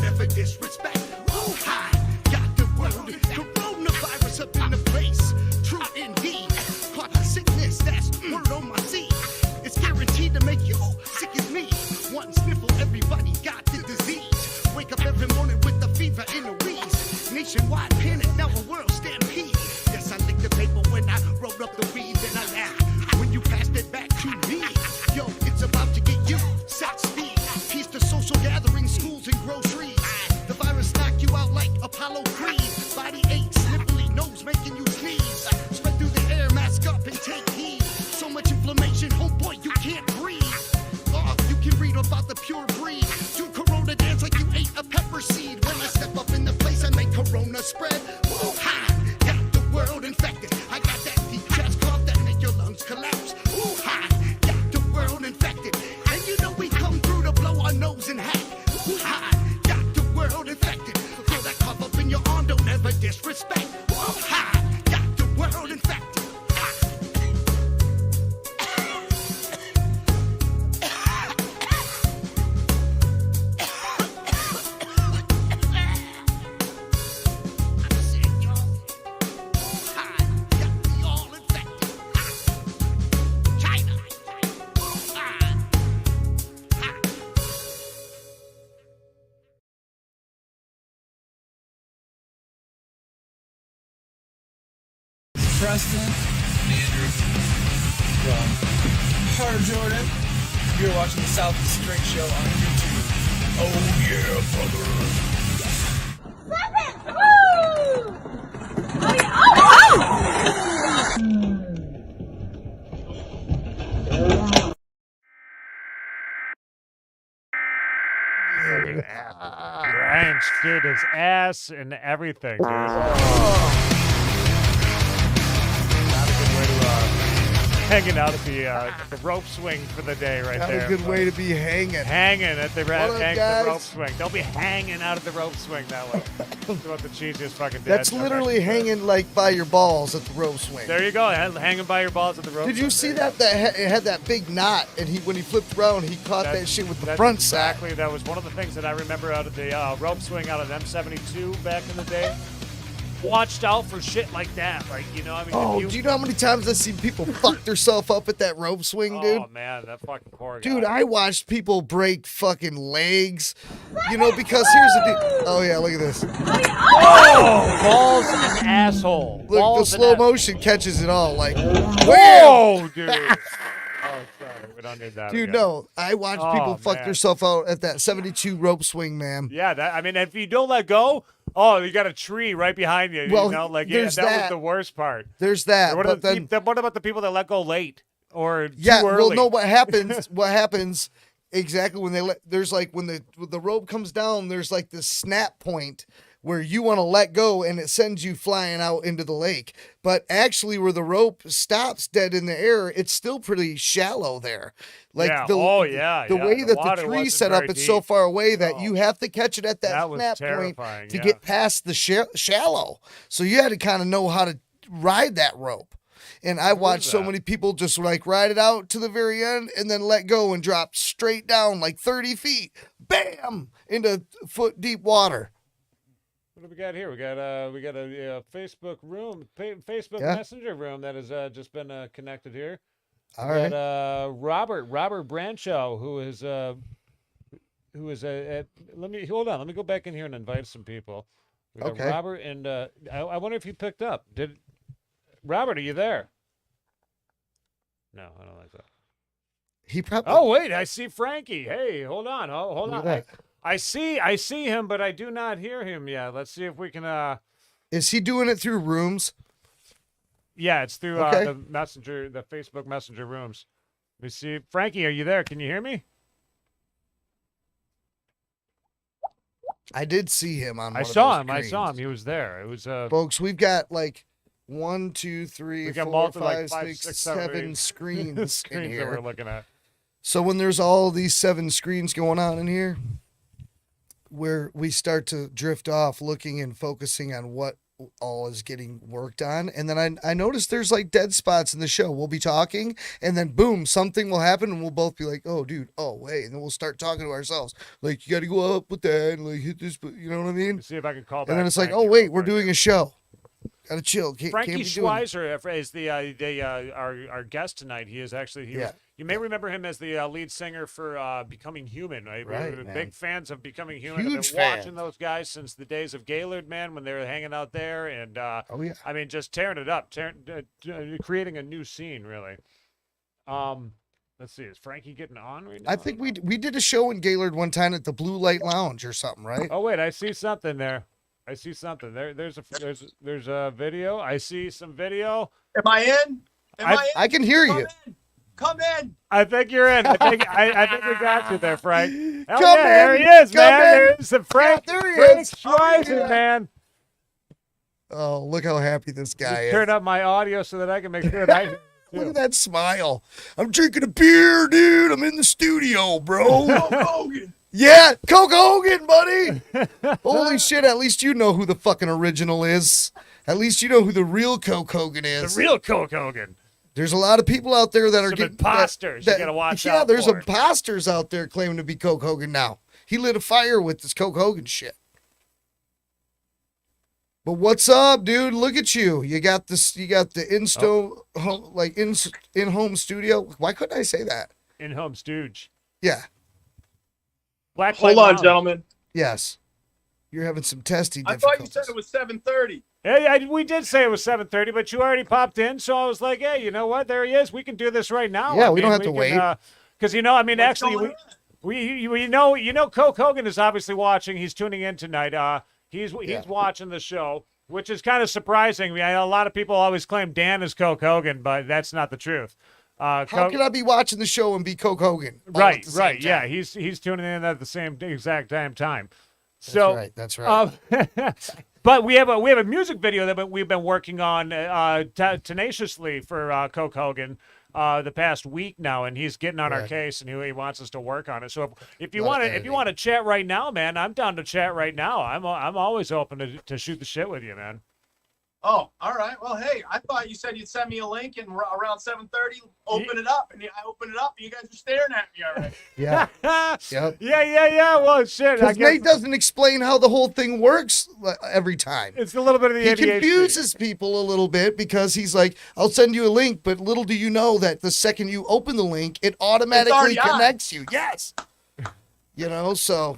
never disrespect. Oh, hi, got the world. Coronavirus up in the place. True indeed. Caught the sickness, that's word on my seed. It's guaranteed to make you sick as me. One sniffle, everybody got the disease. Wake up every morning with the fever in the wheeze. Nationwide panic, now a world stampede. Yes, I licked the paper when I rolled up the weed, and I laughed when you passed it back to me. Yo, it's about to get you set speed. Peace to social gatherings, schools, and groceries. The virus knock you out like Apollo Creed. Body aches, sniffly, nose making you sneeze. Spread through the air, mask up and take heed. So much inflammation, homeboy, you can't breathe. Oh, you can read about the pure breed. Do Corona dance like you ate a pepper seed. When I step up in the place, I make Corona spread. Whoa, hi, got the world infected. I got that deep chest cough that make your lungs collapse. Ooh, hi, got the world infected. And you know we come through to blow our nose and hack. Ooh, hi, got the world infected. Feel that cough up in your arm, don't ever disrespect. Whoa, hi, got the world infected. Preston and Andrew from Hard Jordan. You're watching the South Straight Show on YouTube. Oh yeah, brother. Oh, yeah. Ryan stood his ass and everything, dude. Not a good way to hanging out at the rope swing for the day right Not there. a good way to be hanging. Hanging at the, What up, the rope guys? swing. Don't be hanging out at the rope swing that way. It's about the cheesiest fucking day. That's literally hanging like by your balls at the rope swing. There you go, hanging by your balls at the rope Did swing. you see that? It had that big knot, and when he flipped around, he caught that shit with the That's front side. exactly. That was one of the things that I remember out of the rope swing out of M72 back in the day. Watched out for shit like that. Like, you know, I mean, Oh, do you know how many times I've seen people fuck themselves up at that rope swing, dude? Oh, man, that fucking poor guy. Dude, I watched people break fucking legs, you know, because here's the deal. Oh, yeah, look at this. Oh, balls and asshole. Look, balls the and slow asshole. motion catches it all. Like, Whoa, dude. Oh, sorry. We don't need that. Dude, again. no. I watched people fuck man. themselves out at that 72 rope swing, man. Yeah, I mean, if you don't let go, you got a tree right behind you. Well, you know, like there's that was that. the worst part. There's that. What, But then, what about the people that let go late or yeah, too well, early? no, what happens exactly when there's like when the rope comes down, there's like this snap point where you want to let go and it sends you flying out into the lake. But actually where the rope stops dead in the air, it's still pretty shallow there. Like Yeah. the way that the water tree wasn't set up, very it's so deep. far away that Oh. you have to catch it at that was snap point terrifying, to yeah. get past the shallow. So you had to kind of know how to ride that rope. And I watched so that? many people just like ride it out to the very end and then let go and drop straight down like 30 feet, bam, into foot deep water. What do we got here? We got a Facebook room, Facebook Yeah. Messenger room that has just been connected here. All We right. got Robert Brancho, who is let me hold on. Let me go back in here and invite some people. We got Okay. Robert, and I wonder if he picked up. Robert, are you there? No, I don't think so. He probably. Oh wait, I see Frankie. Hey, hold on. Hold Look on. at that. I see him, but I do not hear him yet. Let's see if we can. Is he doing it through rooms? Yeah, it's through Okay. the Facebook Messenger rooms. Let me see. Frankie, are you there? Can you hear me? I did see him on. I saw him. He was there. It was Folks, we've got like 1, 2, 3, We got 4, multiple, 5, like, 5, 6, 6, 7, 7 8 screens in screens that here. we're looking at. So when there's all these 7 screens going on in here, where we start to drift off looking and focusing on what all is getting worked on. And then I noticed there's like dead spots in the show. We'll be talking and then boom, something will happen and we'll both be like, oh dude, oh wait. And then we'll start talking to ourselves. Like, you got to go up with that and like hit this, you know what I mean? See if I can call back. And then it's like, Frankie oh wait, real we're quick. doing a show. Gotta chill. Frankie can't be doing- Schweizer is our guest tonight. He is actually you may remember him as the lead singer for Becoming Human. Right, Right, we're man. big fans of Becoming Human. Huge I've been fan. watching those guys since the days of Gaylord, man, when they were hanging out there, and Oh yeah. I mean, just tearing it up, creating a new scene, really. Let's see, is Frankie getting on right now? I think we did a show in Gaylord one time at the Blue Light Lounge or something, right? Oh wait, I see something there. I see something there. There's a video. I see some video. Am I in? I can hear you. Come in. I think you're in. I think we got you there, Frank. Hell Come yeah, there in. he is, Come man. in. There's the Frank. Yeah, there he Frank is. Schweizer, Oh, yeah. man. Oh, look how happy this guy Just is. turn up my audio so that I can make sure that I hear it, Look too. at that smile. I'm drinking a beer, dude. I'm in the studio, bro. Hogan. Yeah, Coke Hogan, buddy. Holy shit, at least you know who the fucking original is. At least you know who the real Coke Hogan is. The real Coke Hogan. There's a lot of people out there that are Some getting imposters. You gotta watch yeah, out there's for. imposters out there claiming to be Coke Hogan now. He lit a fire with this Coke Hogan shit. But what's up, dude? Look at you. You got this. You got the in-home studio. Why couldn't I say that? In-home stooge. Yeah. Black Hold Light on, Lounge. gentlemen. Yes. You're having some testing I difficulties. thought you said it was 7:30. Hey, we did say it was 7:30, but you already popped in, so I was like, hey, you know what? There he is. We can do this right now. Yeah, we don't have to wait. Because, I mean, What's actually, going we know Coke Hogan is obviously watching. He's tuning in tonight. He's watching the show, which is kind of surprising. I mean, a lot of people always claim Dan is Coke Hogan, but that's not the truth. How can I be watching the show and be Coke Hogan? all Right, at the same right, yeah. time? He's tuning in at the same exact damn time. So, That's right. but we have a music video that we've been working on tenaciously for Coke Hogan the past week now, and he's getting on our Right. case, and he wants us to work on it. So if you Lot of want to editing. chat right now, man, I'm down to chat right now. I'm always open to shoot the shit with you, man. Oh, all right. Well, hey, I thought you said you'd send me a link and around 7:30, open it up, and I opened it up, and you guys are staring at me already. Yeah. Yep. Yeah. Well, shit. I Because guess Nate doesn't explain how the whole thing works every time. it's a little bit of the He ADHD. confuses people a little bit because he's like, I'll send you a link, but little do you know that the second you open the link, it automatically already on. connects you. Yes. So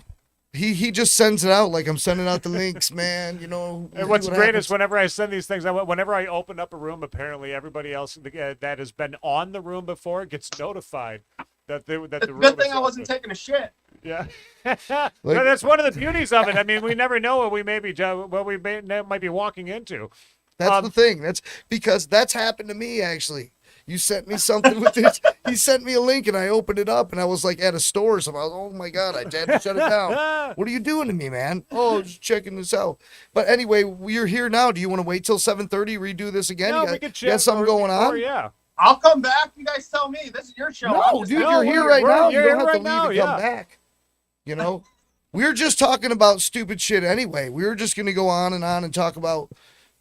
he just sends it out like I'm sending out the links, man. And see what's what great happens. is whenever I send these things, whenever I open up a room, apparently everybody else that has been on the room before gets notified that the room Good thing is I wasn't open. taking a shit. Yeah, No, that's one of the beauties of it. I mean, we never know what we might be walking into. That's the thing. That's because that's happened to me actually. You sent me something with this. He sent me a link and I opened it up and I was like at a store. So I was, oh my God, I had to shut it down. What are you doing to me, man? Oh, just checking this out. But anyway, we're here now. Do you want to wait till 7:30, redo this again? No, you got, we could you got chat something before- going on? before, Yeah. I'll come back. You guys tell me. This is your show. No, I'm just- dude, No, you're here we're- right we're- now. you're You don't here have to right leave now, and yeah. come back. We're just talking about stupid shit anyway. We were just going to go on and talk about,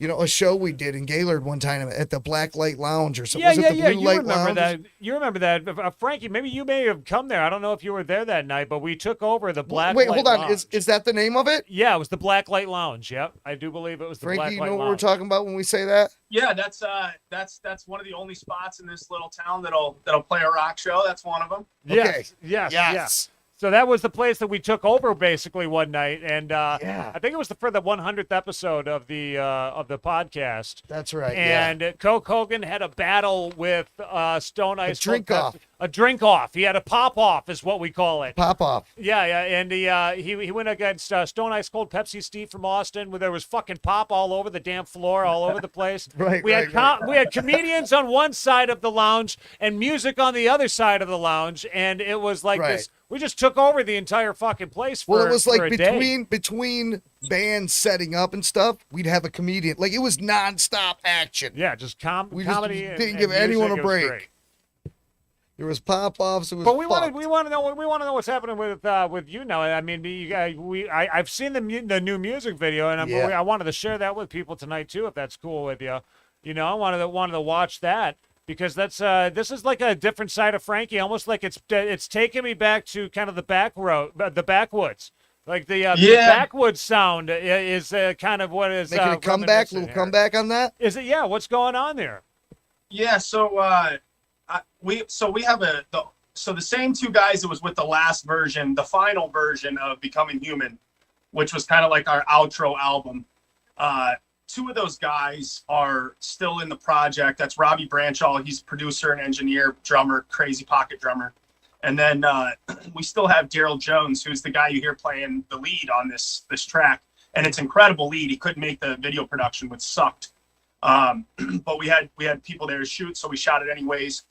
a show we did in Gaylord one time at the Black Light Lounge or something. Yeah, Was it the Blue You Light remember Lounge? that? You remember that, Frankie? Maybe you may have come there. I don't know if you were there that night, but we took over the Black. Wait, Light hold on. Lounge. Is that the name of it? Yeah, it was the Black Light Lounge. Yep, I do believe it was the Frankie, Black you Light know what Lounge. we're talking about when we say that? Yeah, that's one of the only spots in this little town that'll play a rock show. That's one of them. Yes, Okay. yes. So that was the place that we took over basically one night, and Yeah. I think it was for the 100th episode of the podcast. That's right. And Coke Hogan had a battle with Stone Ice. drink called off. A drink off. He had a pop off, is what we call it. Pop off. Yeah, and he went against Stone Ice Cold Pepsi Steve from Austin, where there was fucking pop all over the damn floor, all over the place. Right, We right, had we had comedians on one side of the lounge and music on the other side of the lounge, and it was like Right. this. We just took over the entire fucking place for Well, it was for like a day. between bands setting up and stuff, we'd have a comedian. Like it was nonstop action. Yeah, just We just comedy. didn't and give anyone music. a It was break. great. There was pop-offs. It was But we want fucked. to know what's happening with you now. I mean, I've seen the new music video, and I wanted to share that with people tonight too, if that's cool with you. You know, I wanted to watch that because that's this is like a different side of Frankie, almost like it's taking me back to kind of the backwoods. Like the backwoods sound is kind of what is making a comeback, little comeback on that. Is it? Yeah. What's going on there? Yeah. So we have the same two guys that was with the last version, the final version of Becoming Human, which was kind of like our outro album. Two of those guys are still in the project. That's Robbie Branchall. He's producer and engineer, drummer, crazy pocket drummer. And then we still have Daryl Jones, who's the guy you hear playing the lead on this track. And it's incredible lead. He couldn't make the video production, which sucked. But we had people there to shoot, so we shot it anyways.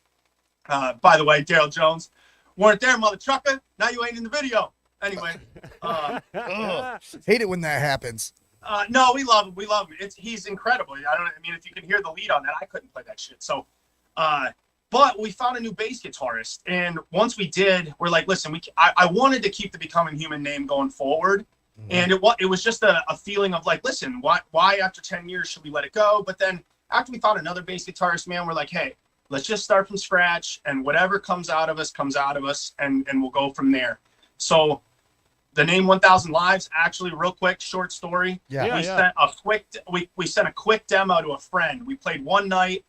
By the way, Daryl Jones, weren't there, mother trucker. Now you ain't in the video. Anyway. Hate it when that happens. No, we love him. We love him. He's incredible. I mean, if you can hear the lead on that, I couldn't play that shit. So, but we found a new bass guitarist, and once we did, we're like, listen, I wanted to keep the Becoming Human name going forward, and it was just a feeling of like, listen, why after 10 years should we let it go? But then after we found another bass guitarist, man, we're like, hey, let's just start from scratch, and whatever comes out of us, and we'll go from there. So the name 1000 Lives, actually, real quick, short story. We sent a quick demo to a friend. We played one night.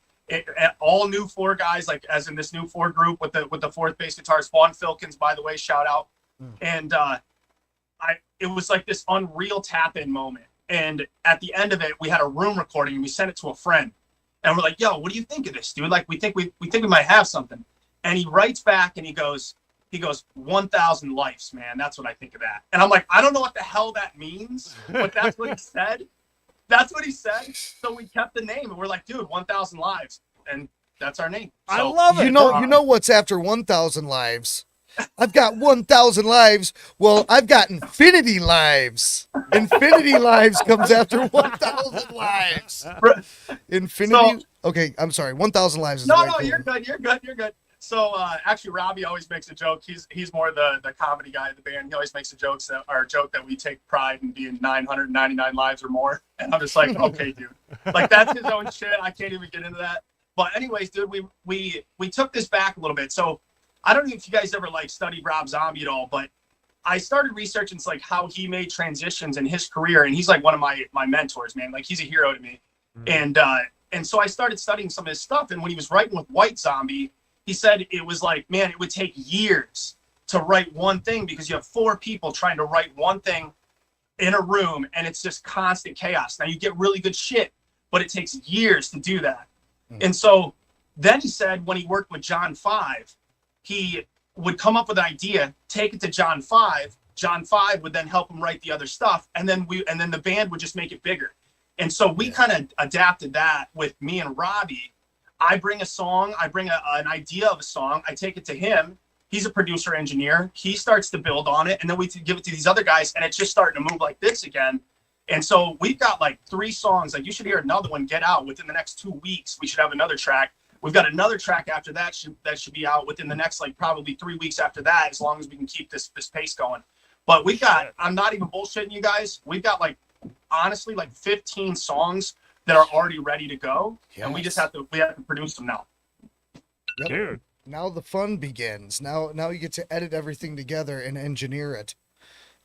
All new four guys, like as in this new four group with the fourth bass guitarist, Vaughn Filkins, by the way, shout out. And it was like this unreal tap-in moment. And at the end of it, we had a room recording, and we sent it to a friend. And we're like, yo, what do you think of this, dude? Like, we think we might have something. And he writes back and he goes, 1000 lives, man. That's what I think of that. And I'm like, I don't know what the hell that means, but that's what he said. That's what he said. So we kept the name, and we're like, dude, 1000 lives. And that's our name. So, I love it. You know what's after 1000 lives? I've got 1000 lives. Well, I've got infinity lives. Infinity lives comes after 1000 lives. Infinity. Okay, I'm sorry. 1000 lives is No, cooler. you're good. So actually, Robbie always makes a joke. He's more the comedy guy of the band. He always makes a joke that we take pride in being 999 lives or more. And I'm just like, okay, dude. Like, that's his own shit. I can't even get into that. But anyways, dude, we took this back a little bit. So I don't know if you guys ever like studied Rob Zombie at all, but I started researching like how he made transitions in his career, and he's like one of my mentors, man. Like, he's a hero to me. And so I started studying some of his stuff. And when he was writing with White Zombie, he said it was like, man, it would take years to write one thing because you have four people trying to write one thing in a room, and it's just constant chaos. Now, you get really good shit, but it takes years to do that. And so then he said when he worked with John 5, he would come up with an idea, take it to John 5. John 5 would then help him write the other stuff, and then the band would just make it bigger. And so we kind of adapted that with me and Robbie. I bring a song, I bring an idea of a song, I take it to him. He's a producer engineer. He starts to build on it, and then we give it to these other guys, and it's just starting to move like this again. And so we've got like 3 songs. Like, you should hear another one get out within the next 2 weeks. We should have another track. We've got another track after that should be out within the next like probably 3 weeks after that, as long as we can keep this pace going. But we've got, I'm not even bullshitting you guys, we've got like honestly like 15 songs that are already ready to go, and we have to produce them now. Yep. Dude. Now the fun begins. Now you get to edit everything together and engineer it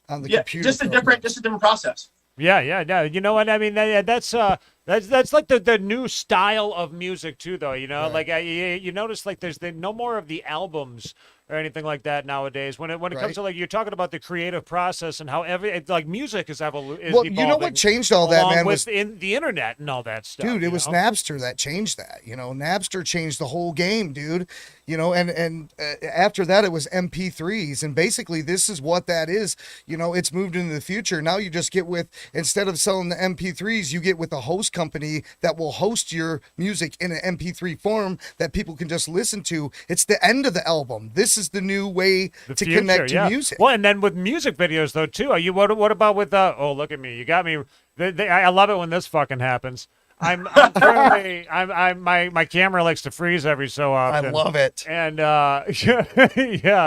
on the computer. Just a different process. Yeah. You know what I mean? That's like the new style of music too, though. You know, Right. like you notice like there's no more of the albums or anything like that nowadays. When it comes to like you're talking about the creative process and how like music is evolving. Well, you know what changed all that, man, was was in the internet and all that stuff. dude, it you was know? Napster that changed that. You know, Napster changed the whole game, dude. You know, and after that it was MP3s, and basically this is what that is. You know, it's moved into the future. Now you just get with, instead of selling the MP3s, you get with a host company that will host your music in an MP3 form that people can just listen to. It's the end of the album. This is the new way to connect to music. Well, and then with music videos though too. What about with oh, look at me, you got me. I love it when this fucking happens. I'm currently my camera likes to freeze every so often. I love it. And yeah,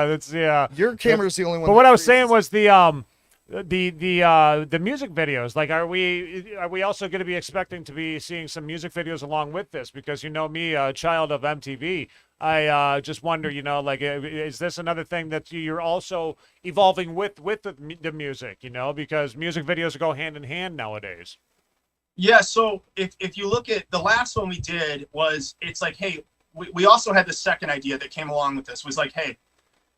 that's Your camera's the only one. But what that I was saying freezes. was the music videos. Like, are we also going to be expecting to be seeing some music videos along with this? Because you know me, a child of MTV. I just wonder, like, is this another thing that you're also evolving with the music? Because music videos go hand in hand nowadays. Yeah, so if you look at the last one we did it's like, hey, we also had the second idea that came along with this was like, hey,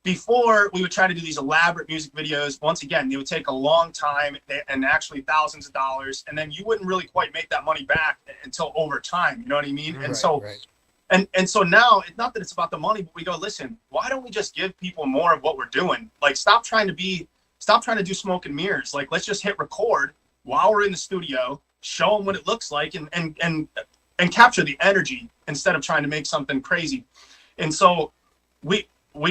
before we would try to do these elaborate music videos, once again, they would take a long time and actually thousands of dollars, and then you wouldn't really quite make that money back until over time, you know what I mean? And so now, it's not that it's about the money, but we go, listen, why don't we just give people more of what we're doing? Like, stop trying to do smoke and mirrors. Like, let's just hit record while we're in the studio, show them what it looks like, and capture the energy instead of trying to make something crazy. And so we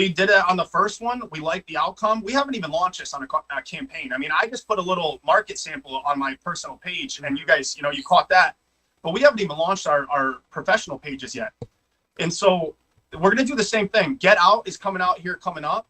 did it on the first one. We liked the outcome. We haven't even launched this on a campaign. I mean, I just put a little market sample on my personal page, and you guys, you caught that. But we haven't even launched our professional pages yet. And so we're going to do the same thing. Get Out is coming up,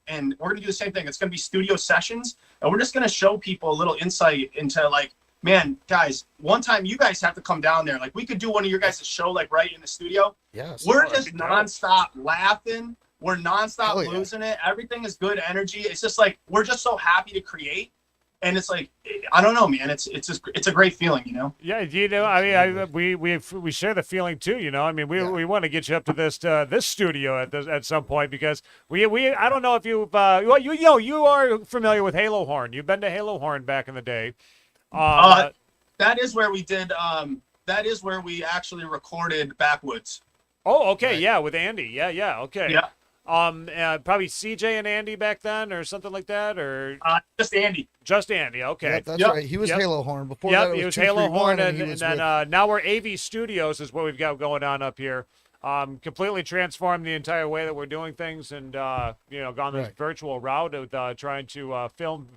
and we're going to do the same thing. It's going to be studio sessions, and we're just going to show people a little insight into, like, man, guys, one time you guys have to come down there. Like, we could do one of your guys' show, like, right in the studio. Yes. We're just nonstop laughing. We're nonstop losing it. Everything is good energy. It's just like, we're just so happy to create. And it's like, I don't know, man. It's a great feeling, Yeah, I mean, we share the feeling too, I mean, we want to get you up to this studio at some point, because we I don't know if you are familiar with Halo Horn. You've been to Halo Horn back in the day. That is where we did. That is where we actually recorded Backwoods. Oh, okay, right. Yeah, with Andy. Yeah, okay. Yeah. Probably CJ and Andy back then, or something like that, or just Andy. Just Andy. Okay. Yep, that's right. He was Halo Horn before. Yep, that. He was Halo Horn, and then now we're AV Studios is what we've got going on up here. Completely transformed the entire way that we're doing things, and gone this virtual route of trying to film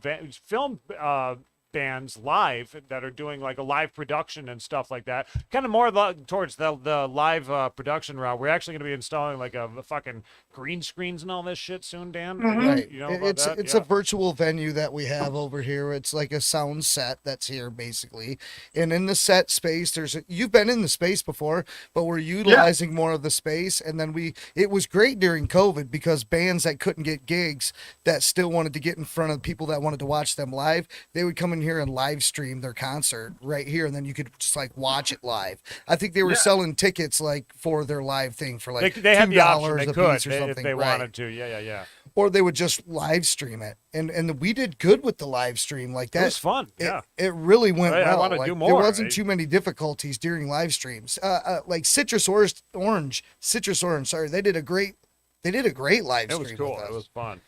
bands live that are doing like a live production and stuff like that. Kind of more towards the live production route. We're actually going to be installing like a fucking green screens and all this shit soon, Dan. Mm-hmm. Right. It's a virtual venue that we have over here. It's like a sound set that's here basically. And in the set space, you've been in the space before, but we're utilizing more of the space. And then it was great during COVID because bands that couldn't get gigs that still wanted to get in front of people that wanted to watch them live, they would come in here and live stream their concert right here, and then you could just like watch it live. I think they were selling tickets like for their live thing for like they had the option. They could if they wanted to. Yeah. Or they would just live stream it, and we did good with the live stream like that. It was fun. It really went well. I want to do more. There wasn't too many difficulties during live streams. Like Citrus Orange. Sorry, they did a great live stream. It was cool. With us. It was fun.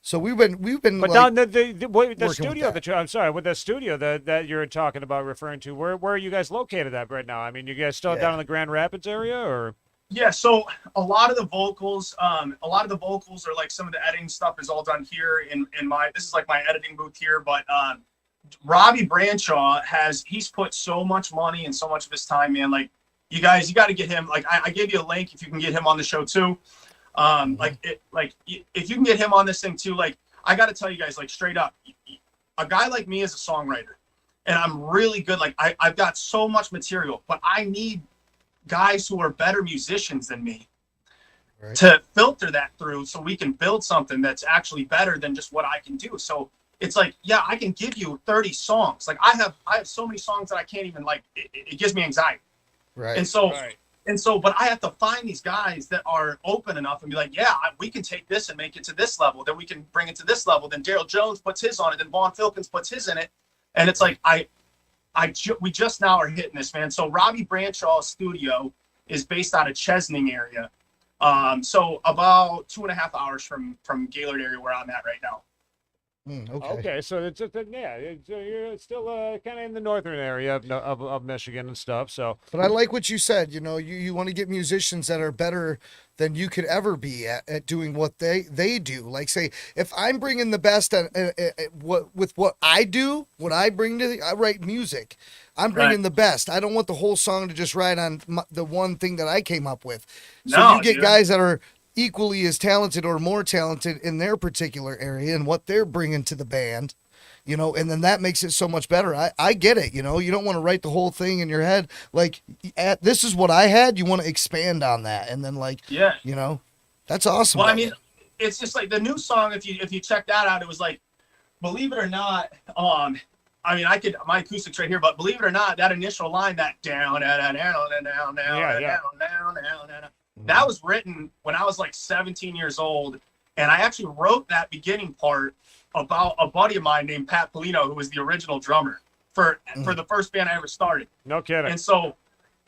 So we've been. But like, down the studio with the studio that you're talking about, referring to, where are you guys located at right now? I mean, you guys still down in the Grand Rapids area, or? Yeah, so a lot of the vocals are like some of the editing stuff is all done here in my. This is like my editing booth here, but Robbie Branshaw he's put so much money and so much of his time, man. Like, you guys, you got to get him. Like, I gave you a link if you can get him on the show too. If you can get him on this thing too, like, I got to tell you guys, like, straight up, a guy like me is a songwriter, and I'm really good. Like, I've got so much material, but I need guys who are better musicians than me to filter that through so we can build something that's actually better than just what I can do. So it's like, yeah, I can give you 30 songs. Like, I have so many songs that I can't even, like, it gives me anxiety. Right. And so, but I have to find these guys that are open enough and be like, yeah, we can take this and make it to this level. Then we can bring it to this level. Then Daryl Jones puts his on it. Then Vaughn Filkins puts his in it. And it's like, we just now are hitting this, man. So Robbie Branshaw's studio is based out of Chesaning area. So about 2.5 hours from Gaylord area where I'm at right now. Okay. So it's just you're still kind of in the northern area of Michigan and stuff. So, But I like what you said. You know, you want to get musicians that are better than you could ever be at doing what they do. Like, say, if I'm bringing the best at what I do, what I bring to I write music. I'm bringing the best. I don't want the whole song to just ride on the one thing that I came up with. So No, you get dude. guys that are equally as talented or more talented in their particular area and what they're bringing to the band, you know, and then that makes it so much better. I get it. You know, you don't want to write the whole thing in your head. Like, this is what I had. You want to expand on that. And then, like, Yeah. you know, that's awesome. Well, I mean, it's just like the new song. If you check that out, it was like, believe it or not, I mean, my acoustics right here, but believe it or not, that initial line, that down, that was written when I was like 17 years old, and I actually wrote that beginning part about a buddy of mine named Pat Polino, who was the original drummer for the first band I ever started. no kidding. And so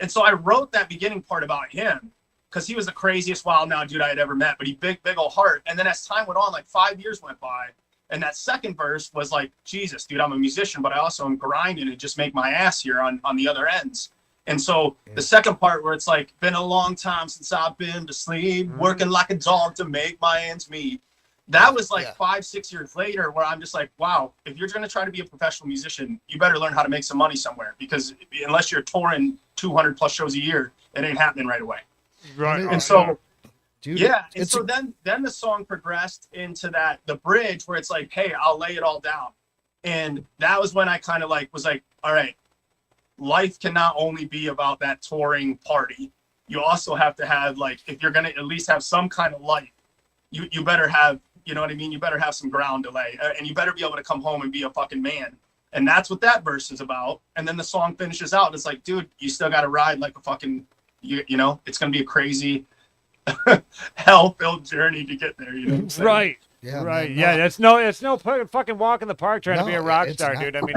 I wrote that beginning part about him because he was the craziest wild now dude I had ever met, but he big old heart. And then as time went on, like 5 years went by, and that second verse was like, Jesus, dude, I'm a musician, but I also am grinding to just make my ass here on the other ends. And so the second part where it's like, been a long time since I've been to sleep, working like a dog to make my ends meet. That was like 5-6 years later where I'm just like, wow, if you're going to try to be a professional musician, you better learn how to make some money somewhere, because unless you're touring 200 plus shows a year, it ain't happening right away. Right. And so, Dude, yeah. And so then the song progressed into the bridge where it's like, hey, I'll lay it all down. And that was when I kind of like was like, all right, life can not only be about that touring party. You also have to have, like, if you're going to at least have some kind of life, you better have, you know what I mean? You better have some ground to lay, and you better be able to come home and be a fucking man. And that's what that verse is about. And then the song finishes out. And it's like, dude, you still got to ride like a fucking, you know, it's going to be a crazy hell-filled journey to get there. You know what I'm saying? Right. Yeah, right. man, Yeah. It's no fucking walk in the park trying to be a rock it's star, not. dude. I mean,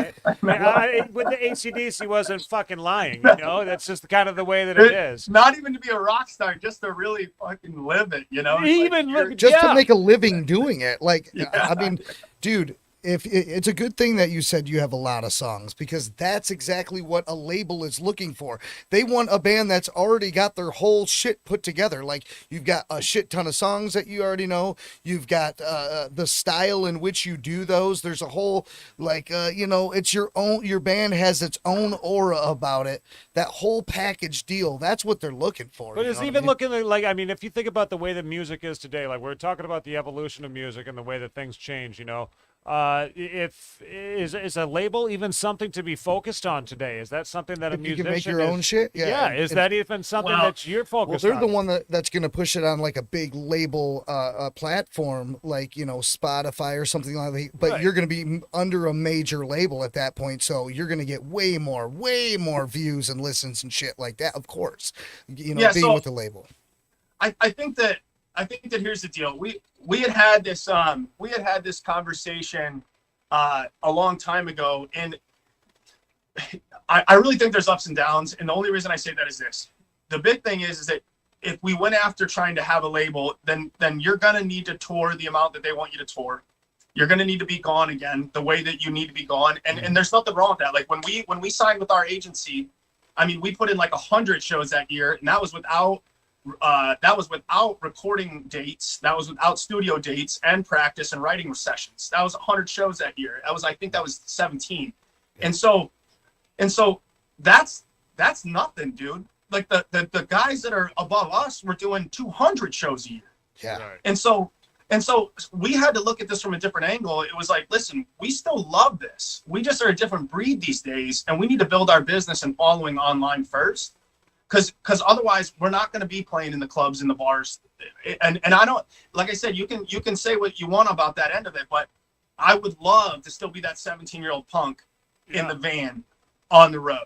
with the AC/DC wasn't fucking lying. You know, that's just kind of the way that it is. Not even to be a rock star, just to really fucking live it, you know? It's Even like, look, just yeah. to make a living doing it. Like, I mean, dude, if it's a good thing that you said you have a lot of songs, because that's exactly what a label is looking for. They want a band that's already got their whole shit put together. Like, you've got a shit ton of songs that you already know. You've got the style in which you do those. There's a whole, like, you know, it's your band has its own aura about it. That whole package deal, that's what they're looking for. But you it's know what I even mean? looking like, I mean, if you think about the way that music is today, like we're talking about the evolution of music and the way that things change, you know, if is a label even something to be focused on today? Is that something that a If you musician can make your is, own shit, Yeah, is that even something that you're Well, focused they're on? the one that's going to push it on like a big label platform, like, you know, Spotify or something like that. But Right. you're going to be under a major label at that point, so you're going to get way more views and listens and shit like that. Of course, you know, Yeah, being so- with the label. I think that here's the deal. We had this conversation a long time ago, and I really think there's ups and downs. And the only reason I say that is this: the big thing is that if we went after trying to have a label, then you're gonna need to tour the amount that they want you to tour. You're gonna need to be gone again the way that you need to be gone, and there's nothing wrong with that. Like when we signed with our agency, I mean, we put in like 100 shows that year, and that was without recording dates. That was without studio dates and practice and writing sessions. That was 100 shows that year. I think that was 17. And so that's nothing, dude. Like the guys that are above us were doing 200 shows a year. Yeah. Right. And so we had to look at this from a different angle. It was like, listen, we still love this. We just are a different breed these days, and we need to build our business and following online first. Because otherwise we're not going to be playing in the clubs and the bars, and I don't, like I said, you can say what you want about that end of it, but I would love to still be that 17-year-old punk in the van on the road.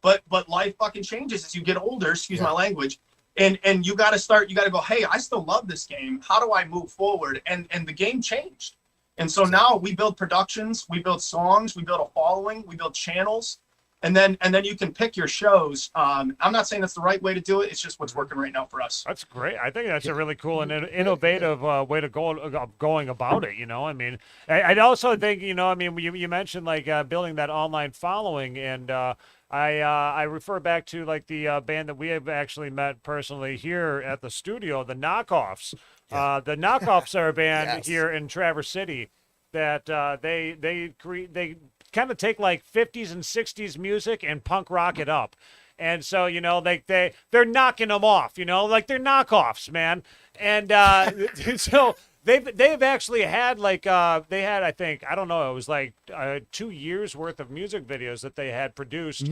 But life fucking changes as you get older. Excuse my language. And you got to go, hey, I still love this game. How do I move forward? And the game changed. And so now we build productions, we build songs, we build a following, we build channels. And then you can pick your shows. I'm not saying that's the right way to do it. It's just what's working right now for us. That's great. I think that's a really cool and innovative way to going about it. I mean, I also think I mean, you mentioned like building that online following, and I refer back to like the band that we have actually met personally here at the studio, the Knockoffs. The Knockoffs are a band here in Traverse City that they kind of take like 50s and 60s music and punk rock it up. And so, they're knocking them off, like they're knockoffs, man. And so they've actually had like they had, I think, I don't know, it was like 2 years worth of music videos that they had produced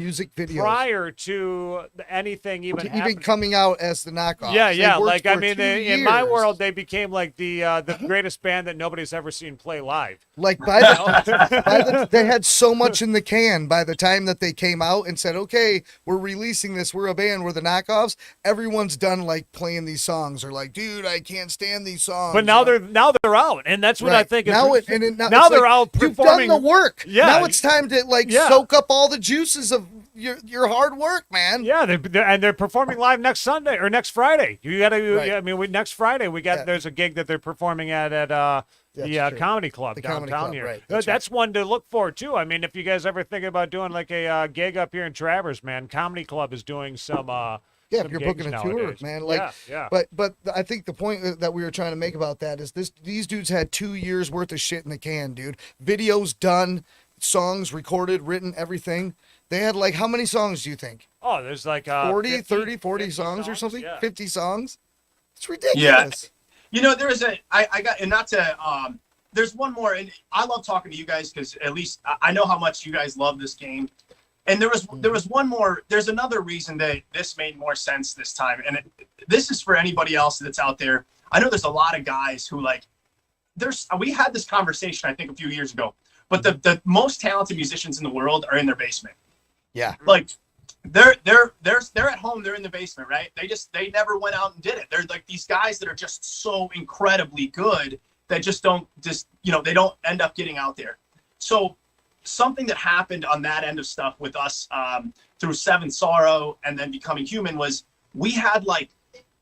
prior to anything even coming out as the Knockoffs. Yeah. Like, I mean, in my world, they became like the greatest band that nobody's ever seen play live. Like they had so much in the can by the time that they came out and said, okay, we're releasing this. We're a band. We're the Knockoffs. Everyone's done like playing these songs or like, dude, I can't stand these songs. But now they're out, and that's what I think. Now they're out performing. You've done the work. Yeah. Now it's time to soak up all the juices of your hard work, man. Yeah, they're performing live next Sunday or next Friday. You got to. Right. I mean, next Friday we got. There's a gig that they're performing at the comedy club downtown here. Right. That's one to look for too. I mean, if you guys ever think about doing like a gig up here in Traverse, man, Comedy Club is doing some. If you're booking a tour, man. Like, yeah. But I think the point that we were trying to make about that is these dudes had 2 years worth of shit in the can, dude. Videos done, songs recorded, written, everything. They had like, how many songs do you think? Oh, there's like 40 songs or something? Yeah. 50 songs? It's ridiculous. Yeah. There is there's one more, and I love talking to you guys because at least I know how much you guys love this game. And there was one more. There's another reason that this made more sense this time, and this is for anybody else that's out there. I know there's a lot of guys who we had this conversation I think a few years ago, but the most talented musicians in the world are in their basement. Yeah, like they're at home. They're in the basement, right? They never went out and did it. They're like these guys that are just so incredibly good that they don't end up getting out there. So something that happened on that end of stuff with us through Seven Sorrow and then Becoming Human was we had like,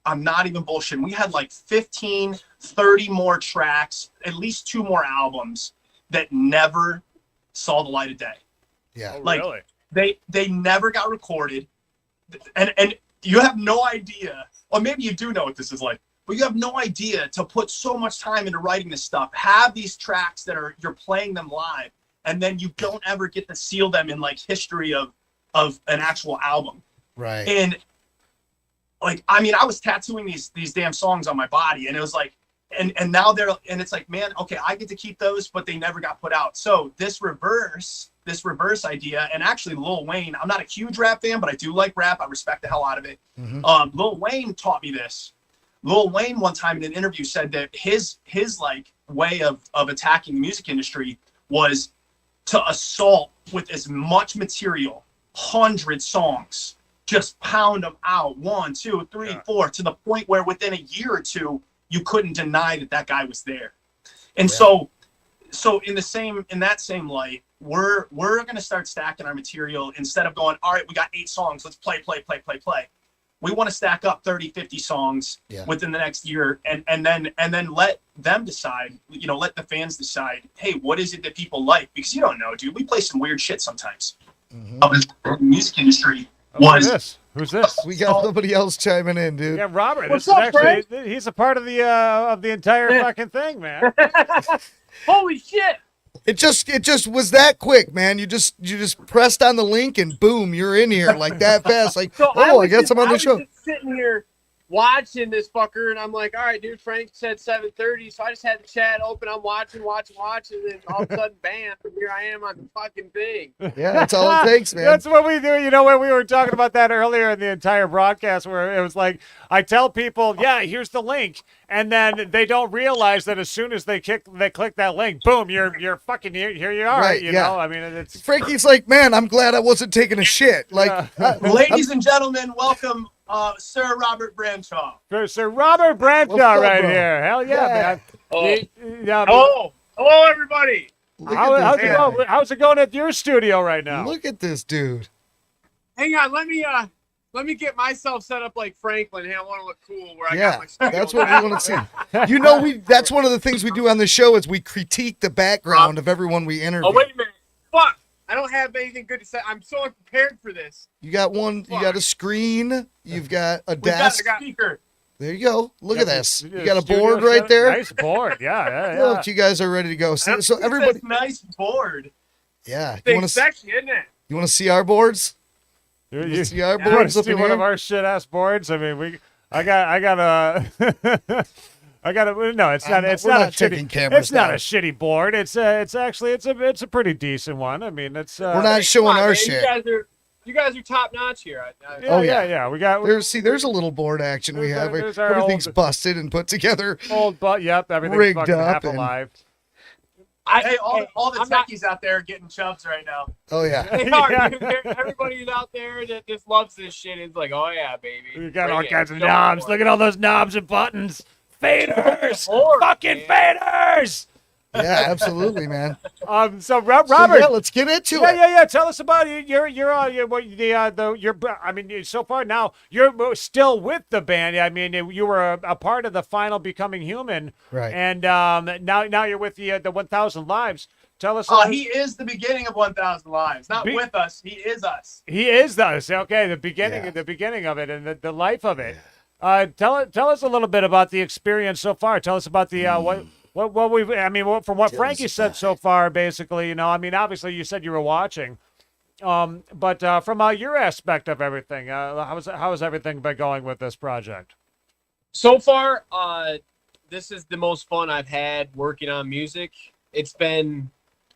I'm not even bullshitting, we had like 15, 30 more tracks, at least 2 more albums that never saw the light of day. Yeah. Oh, like really? they never got recorded. And you have no idea, or maybe you do know what this is like, but you have no idea to put so much time into writing this stuff, have these tracks that you're playing them live, and then you don't ever get to seal them in like history of an actual album. Right. And like, I mean, I was tattooing these damn songs on my body, and it was like, and now it's like, man, okay, I get to keep those, but they never got put out. So this reverse idea, and actually Lil Wayne, I'm not a huge rap fan, but I do like rap. I respect the hell out of it. Mm-hmm. Lil Wayne taught me this. Lil Wayne one time in an interview said that his like way of attacking the music industry was to assault with as much material, 100 songs, just pound them out, 1, 2, 3, 4, to the point where within a year or two, you couldn't deny that guy was there. And so in that same light, we're going to start stacking our material instead of going, all right, we got 8 songs, let's play. We want to stack up 30, 50 songs within the next year and then let them decide, let the fans decide, hey, what is it that people like? Because you don't know, dude. We play some weird shit sometimes. The music industry was... Who's this? We got somebody else chiming in, dude. Yeah, Robert. What's up, Frank? He's a part of the entire fucking thing, man. Holy shit! It just was that quick, man. You just pressed on the link and boom, you're in here like that fast. Like, so I guess I'm on the show. I was just sitting here watching this fucker, and I'm like, all right, dude, Frank said 7:30, so I just had the chat open. I'm watching, and then all of a sudden, bam, here I am on the fucking thing. Yeah, that's all it takes, man. That's what we do. When we were talking about that earlier in the entire broadcast, where it was like, I tell people, yeah, here's the link, and then they don't realize that as soon as they click that link, boom, you're fucking here you are. Right, you know, I mean, it's Frankie's like, man, I'm glad I wasn't taking a shit. Like, ladies and gentlemen, welcome. Sir Robert Branshaw. Sir Robert Branshaw right here. Hell yeah, man. Hello, everybody. How's it going at your studio right now? Look at this dude. hang on. Let me get myself set up like Franklin. Hey, I want to look cool. Where I Yeah, got my studio. that's what we want to see. You know, that's one of the things we do on the show is we critique the background of everyone we interview. Oh, wait a minute. Fuck. I don't have anything good to say. I'm so unprepared for this. You got one. You got a screen. You've got a We've desk. got a speaker. There you go. Look at this. You got a Studio board right setup. there. Nice board. Yeah. Look, you guys are ready to go. So everybody, It's a nice board. yeah. You Thing's want to sexy, isn't it? see our boards? You See our want to boards up see in one here? of our shit ass boards? I mean, I got a. No, it's not. It's we're not a not taking shitty. cameras It's not down. a shitty board. It's actually it's a pretty decent one. I mean, it's. We're not showing Come on, our man. shit. You guys are top notch here. Yeah, Oh, yeah. We got There's a little board action we have. There's our Everything's old- busted and put together. old butt. Yep, everything's Rigged fucking up half and- alive. Hey, all the I'm not- techies out there are getting chubs right now. Oh yeah. They are, Yeah. dude. Everybody out there that just loves this shit is like, oh yeah, baby. We got Bring all it. kinds of Show knobs. me Look at all those knobs and buttons. Faders, Lord, fucking man. faders. Yeah, absolutely, man. So Robert. So, yeah, let's get into it. Yeah. Tell us about it. I mean, so far now you're still with the band. I mean, you were a part of the final Becoming Human, Right. And now you're with the 1,000 Lives. Tell us. Oh, he is the beginning of 1,000 Lives. Not Be- with us. He is us. He is us. Okay, the beginning, Yeah. the beginning of it, and the life of it. Tell us a little bit about the experience so far. Tell us about the what we've. I mean, from what Frankie said so far, basically, you know. I mean, obviously, you said you were watching, but from your aspect of everything, how has everything been going with this project? So far, this is the most fun I've had working on music.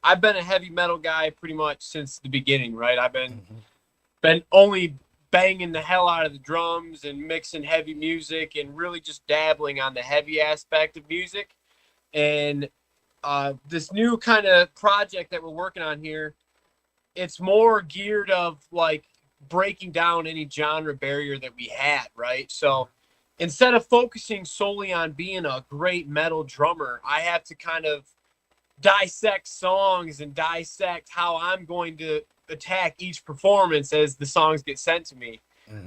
I've been a heavy metal guy pretty much since the beginning, right? I've been only banging the hell out of the drums and mixing heavy music and really just dabbling on the heavy aspect of music. And this new kind of project that we're working on here, it's more geared of like breaking down any genre barrier that we had, right? So instead of focusing solely on being a great metal drummer, I have to kind of dissect songs and dissect how I'm going to attack each performance as the songs get sent to me.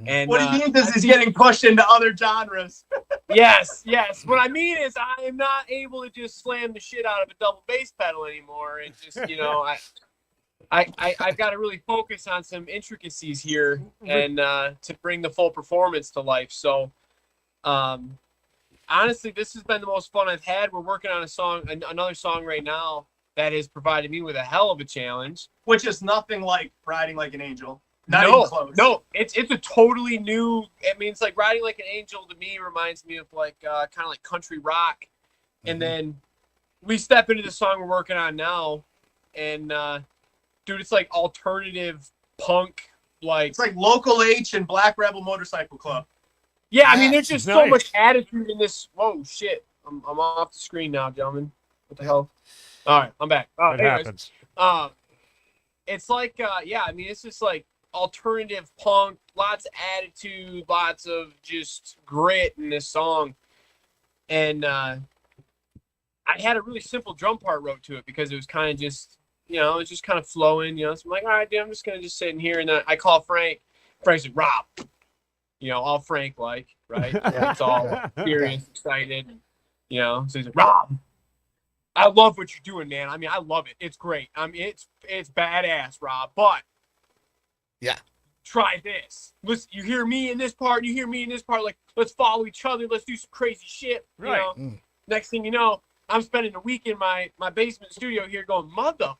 And What he means is he's getting pushed into other genres. yes. What I mean is I am not able to just slam the shit out of a double bass pedal anymore. And just, you know, I've got to really focus on some intricacies here and to bring the full performance to life. So, honestly, this has been the most fun I've had. We're working on another song right now that has provided me with a hell of a challenge. Which is nothing like Riding Like an Angel. Not even close. No, it's a totally new. I mean, it's like Riding Like an Angel to me reminds me of like kind of like country rock, and then we step into the song we're working on now, and dude, it's like alternative punk, like It's like Local H and Black Rebel Motorcycle Club. yeah. I mean, there's just so Nice. much attitude in this. Whoa, shit! I'm off the screen now, gentlemen. What the hell? All right, I'm back. It Anyways, happens. it's like yeah. I mean, it's just like alternative punk, lots of attitude, lots of just grit in this song. And I had a really simple drum part wrote to it because it was kind of just, you know, it's just kind of flowing, you know. So I'm like, all right, dude, I'm just gonna just sit in here. And then I call Frank. Frank's like, Rob, you know, all Frank like, right? It's all serious, excited, you know. So he's like, Rob, I love what you're doing, man. I mean, I love it. It's great. I mean, it's badass, Rob. But Yeah. try this. Listen, you hear me in this part, you hear me in this part. Like, let's follow each other. Let's do some crazy shit. You Right. know? Next thing you know, I'm spending a week in my basement studio here going, motherfucker,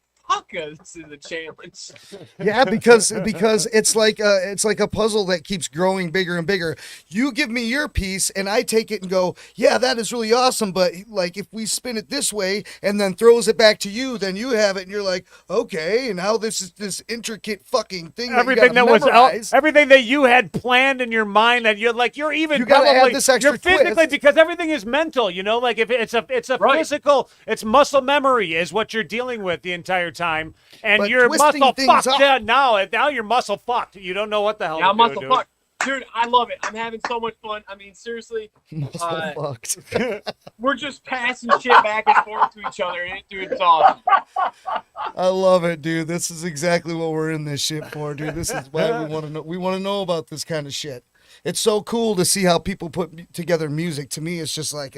this is a challenge. Yeah, because it's like a puzzle that keeps growing bigger and bigger. You give me your piece and I take it and go, yeah, that is really awesome. But like if we spin it this way and then throws it back to you, then you have it and you're like, okay, and now this is this intricate fucking thing. Everything that, that was memorize. everything that you had planned in your mind that you're like you're even You gotta probably add this extra you're physically twist. because everything is mental, you know, like if it's a Right. physical, it's muscle memory is what you're dealing with the entire time, and But you're twisting muscle things fucked. up. Yeah, now you're muscle fucked. You don't know what the hell Yeah, to I'm do, muscle dude. fucked. Dude, I love it. I'm having so much fun. I mean, seriously, So fucked. we're just passing shit back and forth to each other, and dude, it's awesome. I love it, dude. This is exactly what we're in this shit for, dude. This is why we want to know. We want to know about this kind of shit. It's so cool to see how people put together music. To me, it's just like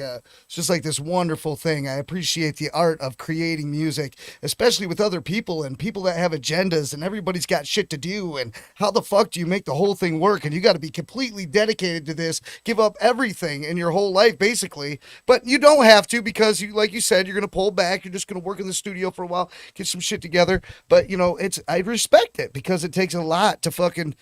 this wonderful thing. I appreciate the art of creating music, especially with other people and people that have agendas, and everybody's got shit to do. And how the fuck do you make the whole thing work? And you got to be completely dedicated to this, give up everything in your whole life, basically. But you don't have to, because you, like you said, you're gonna pull back. You're just gonna work in the studio for a while, get some shit together. But you know, I respect it, because it takes a lot to fucking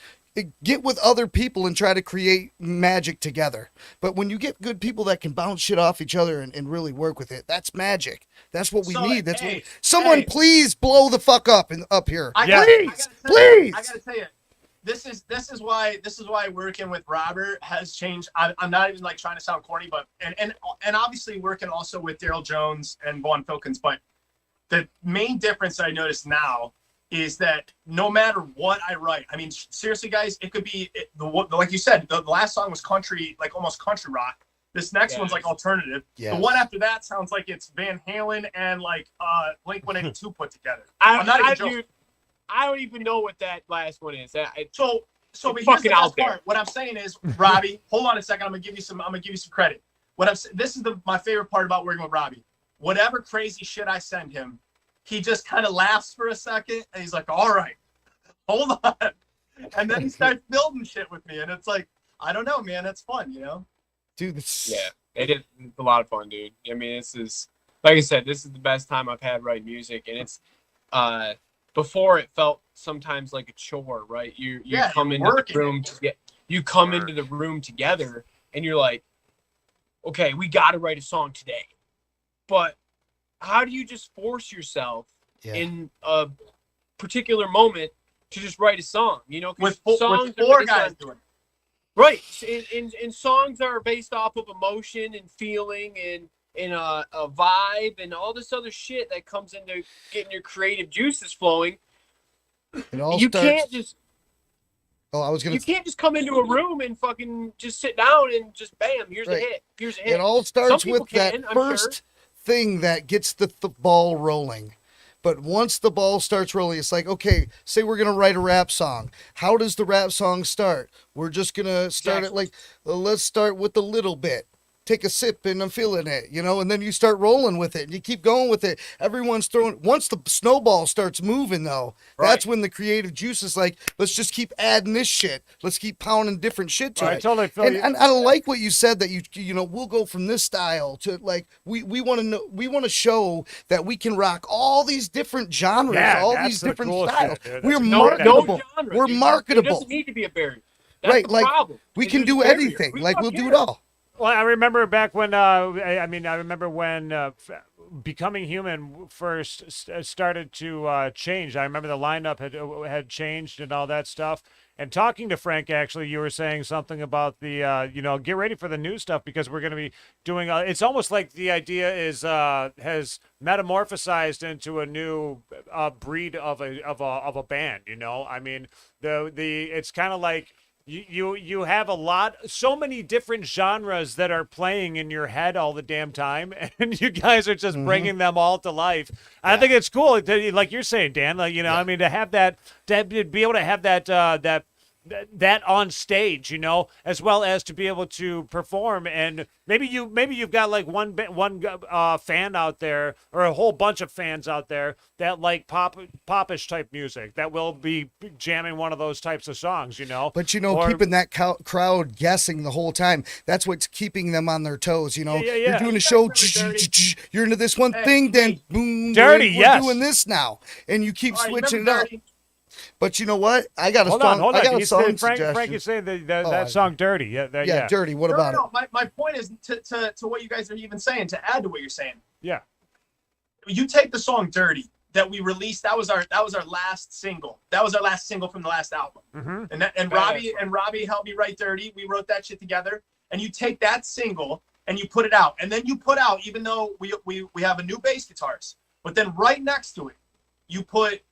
get with other people and try to create magic together. But when you get good people that can bounce shit off each other and really work with it, that's magic. That's what we need. That's what someone please blow the fuck up here. Please. I gotta tell you, this is why working with Robert has changed. I'm not even like trying to sound corny, but and obviously working also with Daryl Jones and Vaughn Filkins. But the main difference I notice now is that no matter what I write, I mean, seriously, guys, it could be like you said, the last song was country, like almost country rock. This next one's like alternative. The one after that sounds like it's Van Halen and like Blink-182 put together. I'm not even joking. Dude, I don't even know what that last one is. So but here's the best part. What I'm saying is, Robbie, hold on a second. I'm gonna give you some credit. This is my favorite part about working with Robbie. Whatever crazy shit I send him, he just kind of laughs for a second, and he's like, all right, hold on. And then he starts building shit with me, and it's like, I don't know, man. It's fun, you know? Dude, it's a lot of fun, dude. I mean, this is, like I said, this is the best time I've had writing music, and it's, before it felt sometimes like a chore, right? You come into the room into the room together, and you're like, okay, we got to write a song today. But how do you just force yourself in a particular moment to just write a song? You know, with four guys doing it. Right. And songs are based off of emotion and feeling and a vibe and all this other shit that comes into getting your creative juices flowing. You can't just come into a room and fucking just sit down and just bam, here's a hit. Here's a hit. It all starts with that first thing that gets the ball rolling. But once the ball starts rolling, it's like, okay, say we're going to write a rap song. How does the rap song start? We're just going to start it like, let's start with a little bit. Take a sip and I'm feeling it, you know, and then you start rolling with it and you keep going with it. Everyone's throwing. Once the snowball starts moving, though, that's when the creative juice is like, let's just keep adding this shit. Let's keep pounding different shit to it. I totally feel and I like what you said, that you know, we'll go from this style to like, we want to know, we want to show that we can rock all these different genres, all these different styles. We're marketable. We're marketable. It doesn't need to be a barrier. That's the problem. We can do anything. Like, we'll do it all. Well, I remember back when, I remember when Becoming Human first started to change. I remember the lineup had changed and all that stuff. And talking to Frank, actually, you were saying something about the, get ready for the new stuff, because we're going to be doing, it's almost like the idea is, has metamorphosized into a new breed of a band, you know? I mean, it's kind of like, You have so many different genres that are playing in your head all the damn time, and you guys are just bringing them all to life. Yeah. I think it's cool, like you're saying, Dan. Like, you know, I mean, to have that, to be able to have that on stage, you know, as well as to be able to perform. And maybe you've got like one fan out there, or a whole bunch of fans out there that like popish type music, that will be jamming one of those types of songs, you know. But you know, keeping that crowd guessing the whole time, that's what's keeping them on their toes, you know. You're doing a show, you're into this one thing, then boom, we're doing this now, and you keep switching it up. But you know what? I got a song. I got a song suggestion. Frank is saying that song "Dirty." Yeah, "Dirty." What about it? My point is to what you guys are even saying. To add to what you're saying. Yeah. You take the song "Dirty" that we released. That was our last single. That was our last single from the last album. Mm-hmm. And Robbie helped me write "Dirty." We wrote that shit together. And you take that single and you put it out. And then you put out, even though we have a new bass guitarist, but then right next to it, you put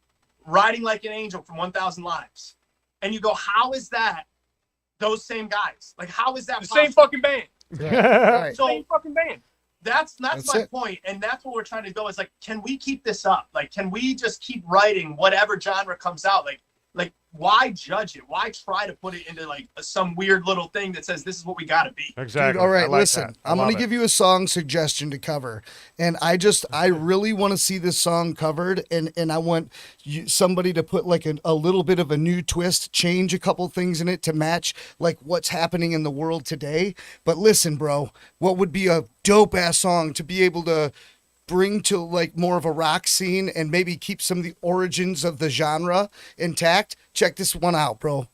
"Riding Like an Angel" from 1,000 Lives. And you go, how is that those same guys. Like, how is that The possible? same fucking band. Right. So Same fucking band. that's my it. point, and that's what we're trying to go is like, can we keep this up? Like, can we just keep writing whatever genre comes out? Like why judge it? Why try to put it into like some weird little thing that says this is what we got to be? Exactly. Dude, all right, I like listen. that. I I'm love going to it. give you a song suggestion to cover. And I really want to see this song covered. And I want somebody to put like a little bit of a new twist, change a couple things in it to match like what's happening in the world today. But listen, bro, what would be a dope ass song to be able to bring to like more of a rock scene and maybe keep some of the origins of the genre intact? Check this one out, bro.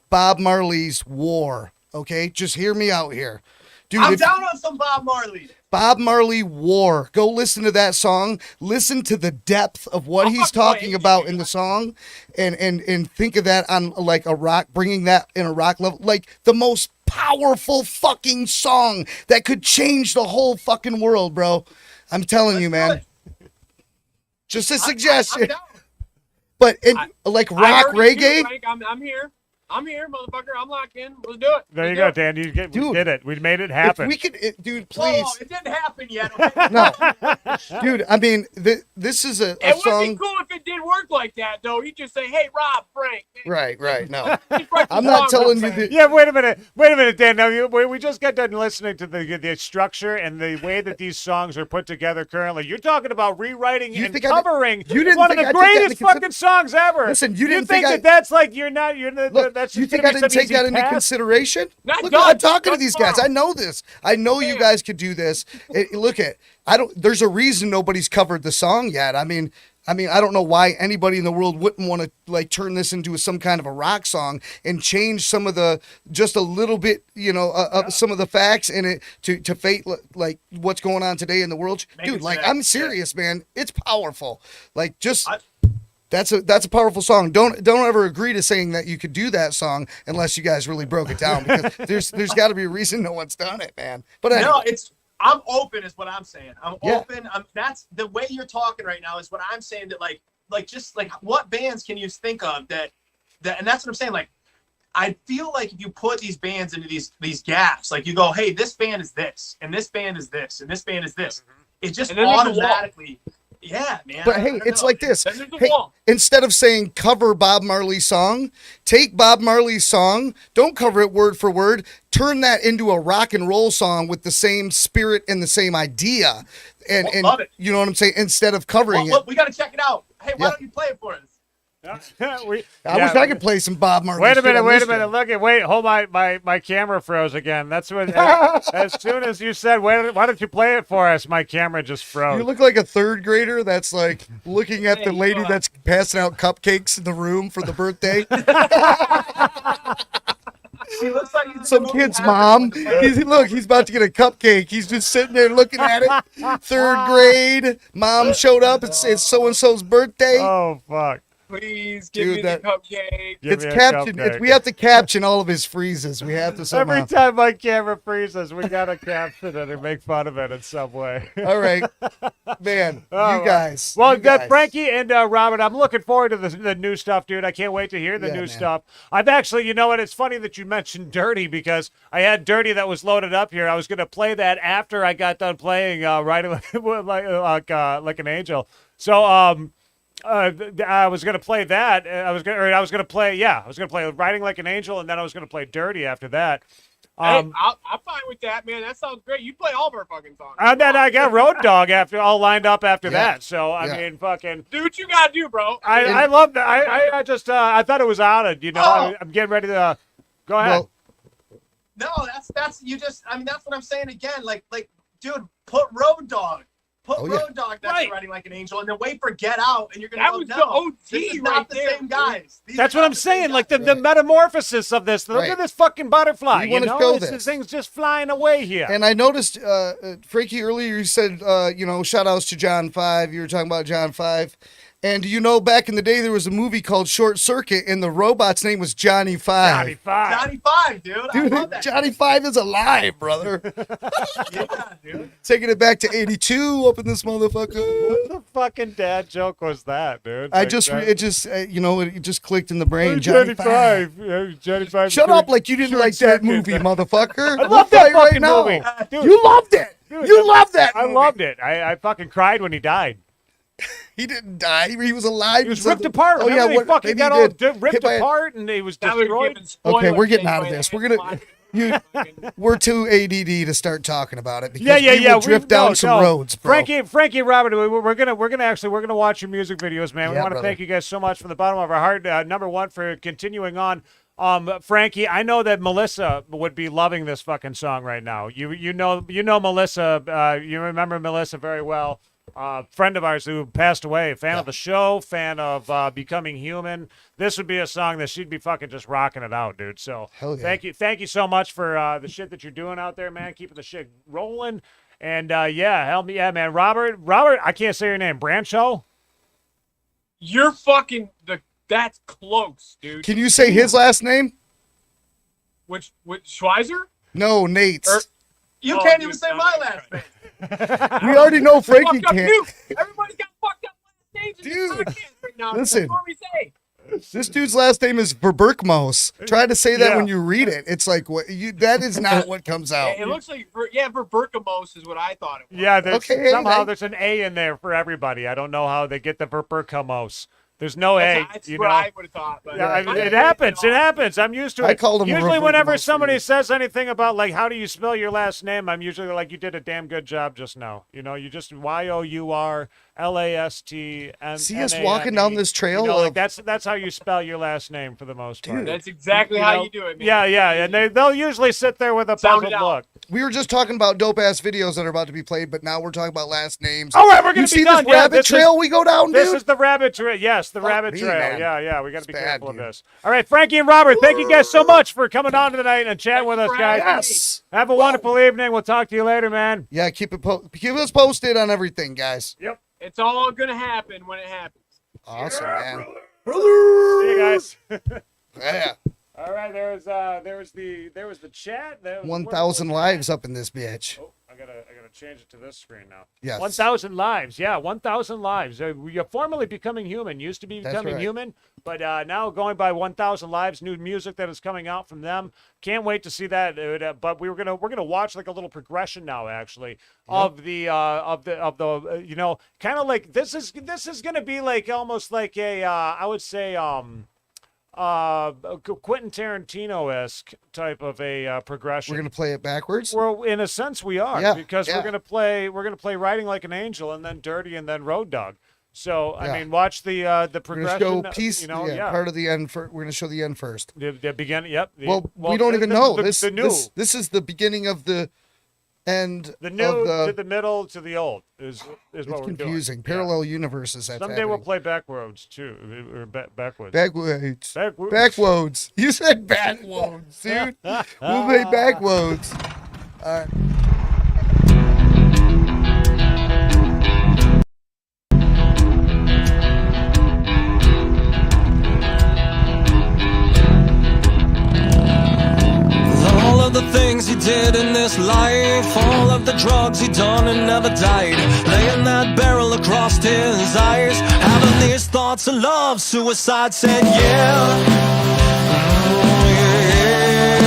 Bob Marley's War. Okay, just hear me out here, dude. I'm down on some Bob Marley. Bob Marley War. Go listen to that song. Listen to the depth of what he's talking about in the song, and think of that on like a rock, bringing that in a rock level, like the most powerful fucking song that could change the whole fucking world, bro. I'm telling you, man. Just a suggestion. I'm down. But like I rock heard it too, reggae. Frank. I'm here. I'm here, motherfucker. I'm locked in. Let's do it. There you Let's go, do it. Dan. We Dude, did it. We made it If happen. we could, dude, Whoa, please. it didn't happen yet. Okay? No, dude. I mean, this is a It would song. be cool if it did work like that, though. You just say, "Hey, Rob, Frank." Right. No, just write the I'm not song, telling you Frank. that. Yeah, wait a minute, Dan. Now, we just got done listening to the structure and the way that these songs are put together currently. You're talking about rewriting You and think I did- covering you didn't one of think the I took that into greatest fucking songs ever. Listen, you didn't think think I- that that's like you're Look, that's you just think gonna I be didn't some take easy that into pass? consideration? Not Look, done. I'm talking to Done these guys. tomorrow. I know this. I know you Yeah. guys could do this. Look at, I don't. There's a reason nobody's covered the song yet. I mean, I don't know why anybody in the world wouldn't want to like turn this into some kind of a rock song and change some of the just a little bit, of some of the facts in it to fate like what's going on today in the world. Make Dude, it like sad. I'm serious, man. It's powerful. Like just. I- That's a powerful song. Don't ever agree to saying that you could do that song unless you guys really broke it down, because there's got to be a reason no one's done it, man. But anyway. No, I'm open is what I'm saying. I'm Yeah. open. That's the way you're talking right now is what I'm saying, that like just like what bands can you think of that and that's what I'm saying. Like, I feel like if you put these bands into these gaps, like you go, hey, this band is this, and this band is this, and this band is this. It just And then there's the wall. automatically, yeah, man. But I hey, don't it's know. like this. Then there's the Hey, wall. instead of saying cover Bob Marley's song, take Bob Marley's song, don't cover it word for word, turn that into a rock and roll song with the same spirit and the same idea. And Love it. you know what I'm saying? Instead of covering Well, we got to check it out. Hey, why Yeah. don't you play it for us? I it. I wish I could play some Bob Marley. Wait a shit on minute. this one. Look at hold my camera froze again. That's what as soon as you said, why don't you play it for us? My camera just froze. You look like a third grader that's like looking at the Hey, lady you, that's passing out cupcakes in the room for the birthday. He looks like he's Some kid's mom. He's about to get a cupcake. He's just sitting there looking at it. Third grade. Mom showed up. It's so and so's birthday. Oh fuck! Please give Dude, me that- the cupcake. Give It's me a captioned. cupcake. We have to caption all of his freezes. We have to somehow. Every time my camera freezes, we gotta caption it and make fun of it in some way. All right, man. Oh, You guys. Well, you guys. Frankie and Robert, I'm looking forward to the new stuff, dude. I can't wait to hear the Yeah, new man. stuff. I've actually, you know what? It's funny that you mentioned Dirty, because I had Dirty that was loaded up here. I was going to play that after I got done playing Riding like an Angel. So I was going to play that. I was going to play Riding Like an Angel, and then I was going to play Dirty after that. Hey, I'm fine with that, man. That sounds great. You play all of our fucking songs. And then I got Road Dogg all lined up after Yeah. that. So I Yeah. mean, fucking. Do what you gotta do, bro. I love that. I just I thought it was outed. You know, Oh. I'm getting ready to go ahead. Well, No, that's you just. I mean, that's what I'm saying again. Like, dude, put Road Dogg. Put Oh, yeah. Road Dogg that's Right. Riding Like an Angel, and then wait for Get Out, and you're gonna That go, was no, the OG this is right not the there, same dude. guys. These That's are what not I'm the same saying. Like the guys. metamorphosis of this. Look Right. at this fucking butterfly. We You wanna know, show this this. thing's just flying away here. and I noticed, Frankie, earlier you said, shout outs to John 5. You were talking about John 5. And you know, back in the day, there was a movie called Short Circuit, and the robot's name was Johnny Five. Johnny Five. Johnny Five, dude. I love Dude, that. Johnny Five is alive, brother. Yeah, dude. Taking it back to 82 up in this motherfucker. What the fucking dad joke was that, dude? It just clicked in the brain. Johnny Johnny Five. Yeah, Johnny Five. Shut up like you didn't Short like that Circuit. movie, motherfucker. I love that fucking movie. Dude, You loved it. dude, You loved that I movie. loved it. I fucking cried when he died. He didn't die. He was alive. He was ripped apart. Oh, Remember yeah, he fucking maybe got he all did. ripped Hit by a- apart and he was Now we're destroyed. giving spoilers. Okay, we're getting Anyway, out of this. I We're had gonna- to You, we're too ADD to start talking about it because Yeah. we will drift down some roads, bro. Frankie and Robert, we're gonna watch your music videos, man. We Yeah, want to brother. thank you guys so much from the bottom of our heart. Number one for continuing on. Frankie, I know that Melissa would be loving this fucking song right now. You know Melissa. You remember Melissa very well. Friend of ours who passed away, fan of the show, fan of Becoming Human. This would be a song that she'd be fucking just rocking it out, dude. So Hell yeah. thank you so much for the shit that you're doing out there, man. Keeping the shit rolling. And help me, man. Robert, I can't say your name. Brancho. You're fucking that's close, dude. Can you say his last name? Which Schweizer? No, Nate's. You Oh, can't dude, even say no, my that's last right. name. We already know Frankie Fucked up can't. too. Everybody's got fucked up last names in Dude, this podcast right now. listen. What do we say? This dude's last name is Verberkmos. Try to say that Yeah. when you read it. It's like that is not what comes out. It looks like Verberkamos is what I thought it was. Yeah, Okay, somehow hey. there's an A in there for everybody. I don't know how they get the Verberkamos. There's no A. That's you what know. I would have thought. But Yeah, I mean, it happens. It happens. I'm used to it. I called him usually Roberto whenever Mos for somebody you. says anything about like how do you spell your last name, I'm usually like you did a damn good job just now. You know, you just YOURLASTN. See us walking down this trail You know, like of- that's how you spell your last name for the most part. That's exactly You how know? you do it, man. Yeah, and they'll usually sit there with a Sound it puzzled out. look. We were just talking about dope ass videos that are about to be played, but now we're talking about last names. All right, we're You gonna see be this done. Yeah, rabbit this is- trail we go down, This dude? is the rabbit trail. Yes, the Fuck rabbit me, trail. man. Yeah. We got to be It's careful bad, of dude. this. All right, Frankie and Robert, thank you guys so much for coming on tonight and chatting with us, guys. Yes. Have a wonderful evening. We'll talk to you later, man. Yeah, keep us posted on everything, guys. Yep. It's all gonna happen when it happens. Awesome, man. See you guys. Yeah. All right, there was the chat. 1,000 lives up in this bitch. Oh, I gotta change it to this screen now. Yes. 1,000 lives. Yeah, 1,000 lives. You're formerly Becoming Human. Used to be That's Becoming right. Human, but now going by 1,000 lives. New music that is coming out from them. Can't wait to see that. But we're gonna watch like a little progression now, actually, of the you know, kind of like this is gonna be like almost like a I would say Quentin Tarantino-esque type of a progression. We're going to play it backwards. Well, in a sense, we are Yeah, because yeah. we're gonna play Riding Like an Angel and then Dirty and then Road Dog. So Yeah. I mean, watch the We're going progression. to show piece, you know, part of the end. We're going to show the end first. the beginning. Yep. Well, we don't even know. The new, This is the beginning of the end the new of to the middle to the old is what it's we're confusing. doing. Parallel universes. Yeah. That's Someday we'll happening. play backwards too, or backwards. Backwards. Backwards. Backwoads. You said backwoads, dude. We'll play backwoads. All right. All of the things he did in this life, all of the drugs he done and never died, laying that barrel across his eyes, having these thoughts of love, suicide, said yeah. Oh, yeah,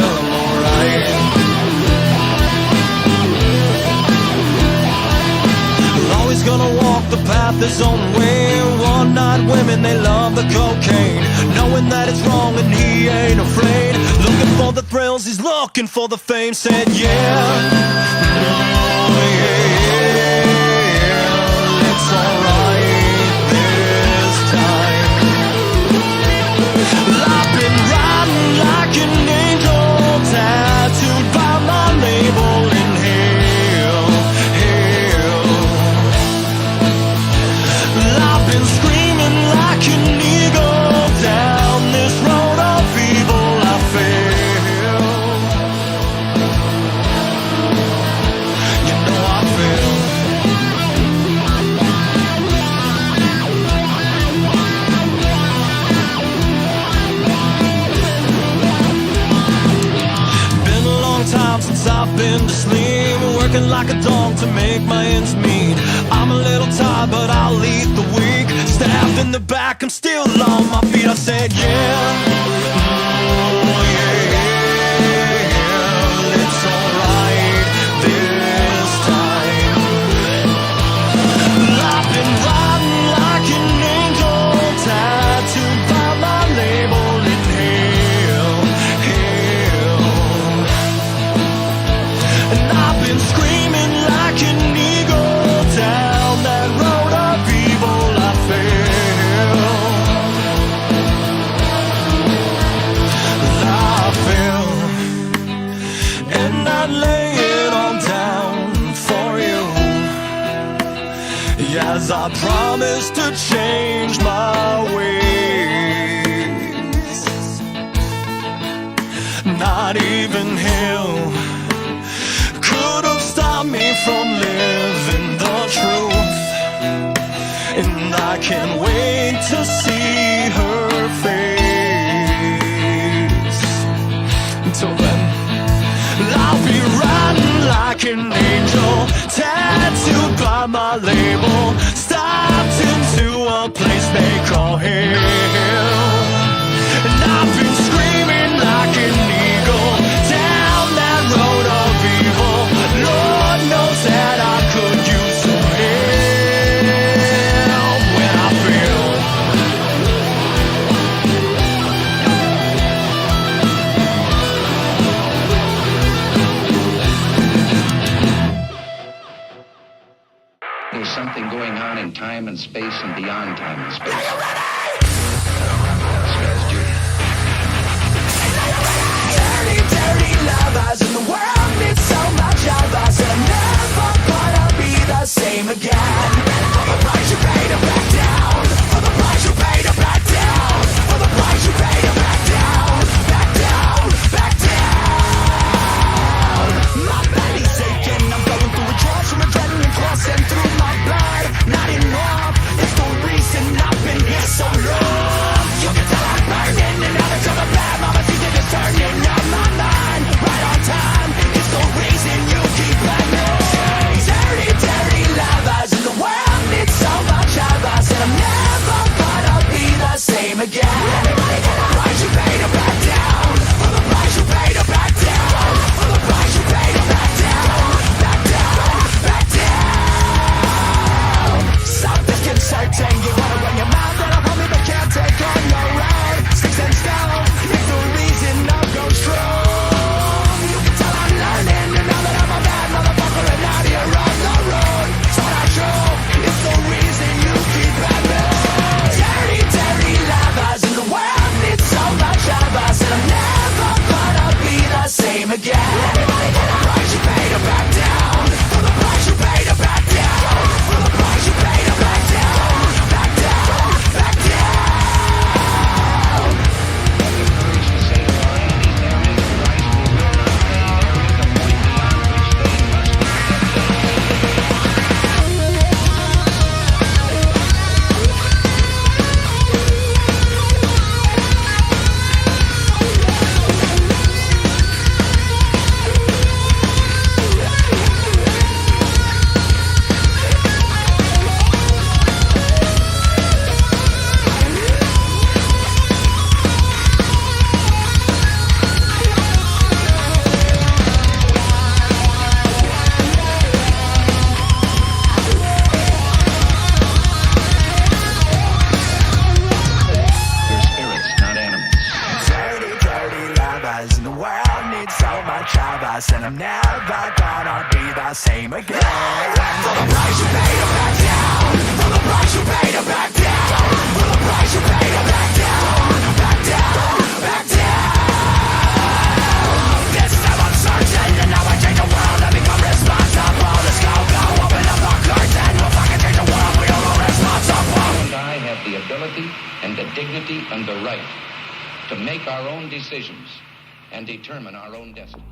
I'm alright. Always gonna walk the path his own way. One night women, they love the cocaine, knowing that it's wrong and he ain't afraid. Looking for the thrills, he's looking for the fame. Said yeah, oh, yeah, it's alright this time. Well, I've been riding like an angel, tattooed by my label in hell, hell. I've been screaming like an eagle down this road of evil I feel. been to sleep, working like a dog to make my ends meet. I'm a little tired, but I'll eat the weak. Stabbed in the back, I'm still on my feet. I said, yeah, oh, yeah, it's alright this time. I've been riding like an angel, tattooed by my label in hell, hell. And I've been screaming like an eagle down that road of evil I fell. I fell, and I'd lay it all down for you, as I promised to change my ways. Not even hell could have stopped me from living the truth. And I can't wait to see her face. Until then, I'll be riding like an angel, tattooed by my label, stopped into a place they call hell. And I've been screaming like an eagle down that road of evil. Lord knows that I could use some help when I feel. There's something going on in time and space and beyond time and space. Are you ready? Dirty, dirty lovers, and the world needs so much of us, and I'm never gonna be the same again. For the price you pay to back down, for the price you pay to back down, for the price you pay to back down, back down, back down. My body's aching, I'm going through withdrawals from adrenaline coursing through my blood. Not enough, it's the reason I've been here so long. You can tell I'm burning, and now it's all the bad mama sees it just turning on my mind. Right on time, it's the reason you keep running. Dirty, dirty lovers, and the world needs so much of us, and I'm never gonna be the same again. Everybody get the price you pay to back down, for the price you pay to back down, for the price you pay to back down, back down, back down. Something's concerning, you wanna run your mouth and I'll hold me but can't take on your own. Sticks and stones, it's the reason I'll go strong. You can tell I'm learning, and now that I'm a bad motherfucker and out here on the road. It's what I show, it's the reason you keep having. Dirty, dirty lovers, and the world needs so much of us, and I'm never gonna be the same again. Everybody get the price you pay to back down, for the price you pay to back down, for the price you pay to back down, back down, back down. We're spirits, not animals. Dirty, dirty lovers, and the world needs so much of us, and I'm never gonna be the same again. For the price you pay to back down, for the price you pay to back down, for the price you pay to back down, back down, back down. This time I'm certain, and now I change the world and become responsible. Let's go, go, open up the curtain. We'll fucking change the world, we are all responsible. You and I have the ability and the dignity and the right to make our own decisions and determine our own destiny.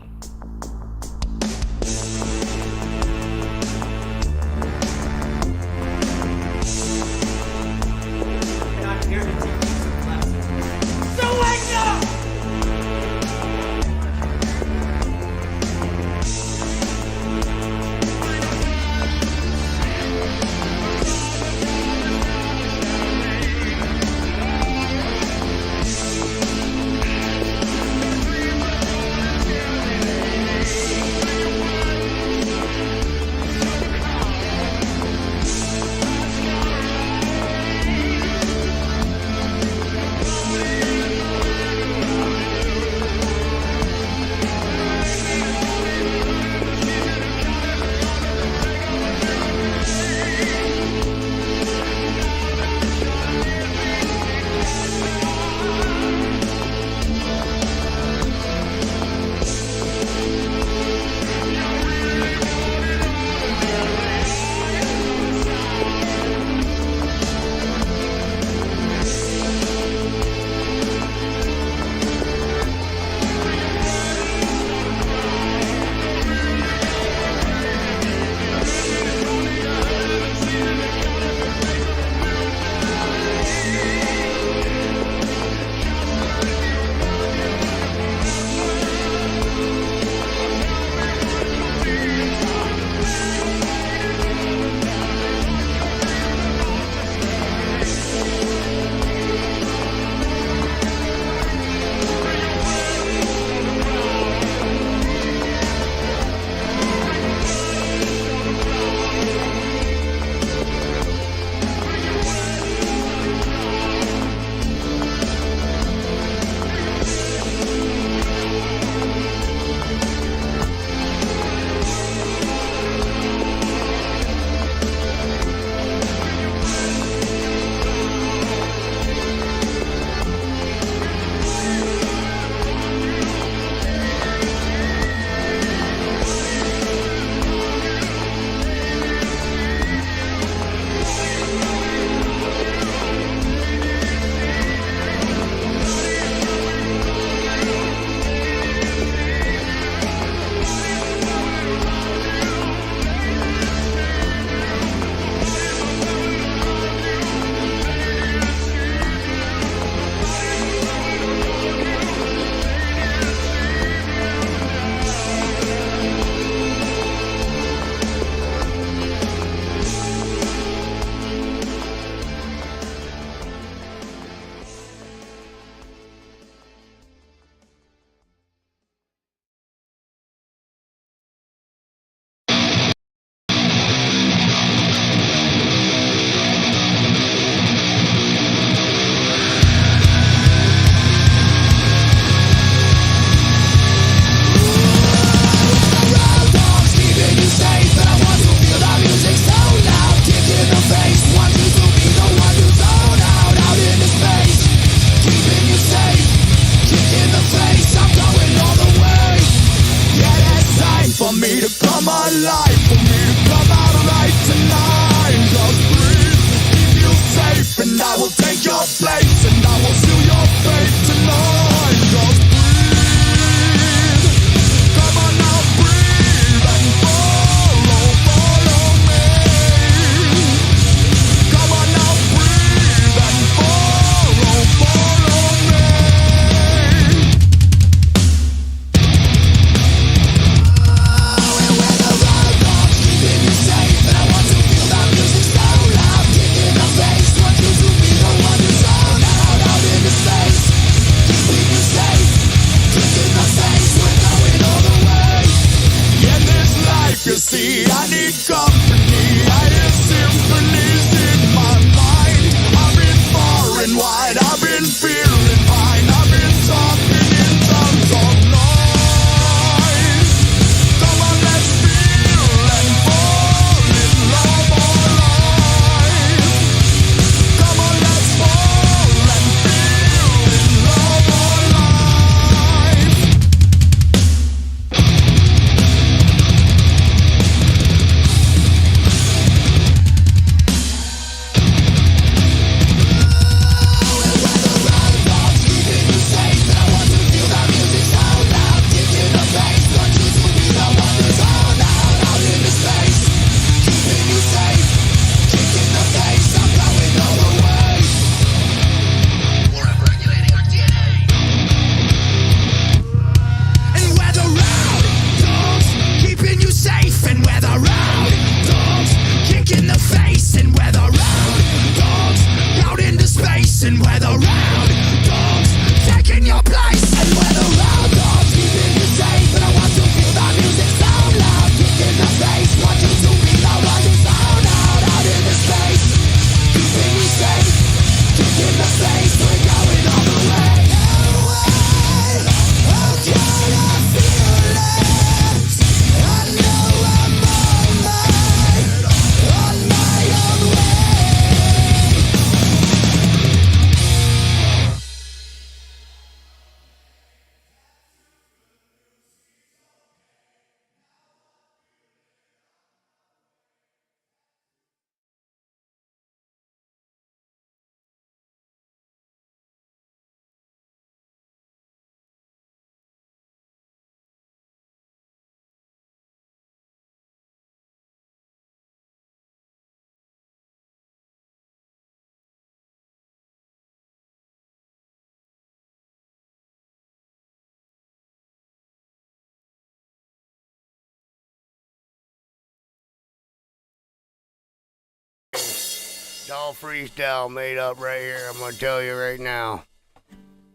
It's all freestyle made up right here. I'm gonna tell you right now.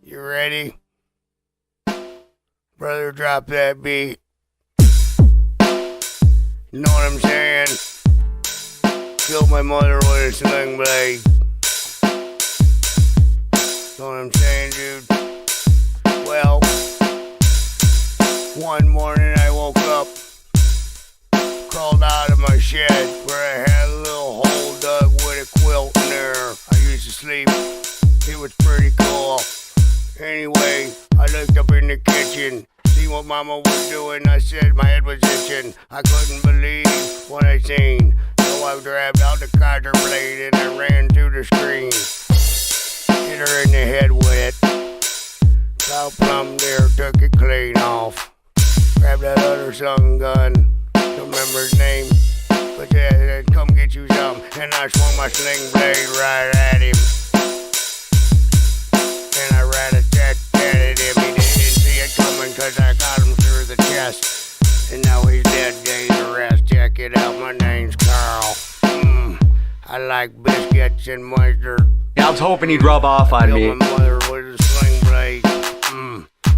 You ready? Brother, drop that beat. You know what I'm saying? Killed my mother with a sling blade. Know what I'm saying, dude? Well, one morning I woke up, crawled out of my shed where I had a little hole dug with a quilt in there. I used to sleep. It was pretty cool. Anyway, I looked up in the kitchen, see what Mama was doing. I said my head was itching. I couldn't believe what I seen. So I grabbed out the codger blade and I ran through the screen. Hit her in the head with it. Cow plumb there, took it clean off. Grabbed that other son gun, don't remember his name, but yeah, come get you some. And I swung my sling blade right at him. And I rat-a-tat-tatted him. He didn't see it coming cause I got him through the chest. And now he's dead, days to rest. Check it out, my name's Carl. I like biscuits and mustard. I was hoping he'd rub off on me. Killed my mother with a sling blade.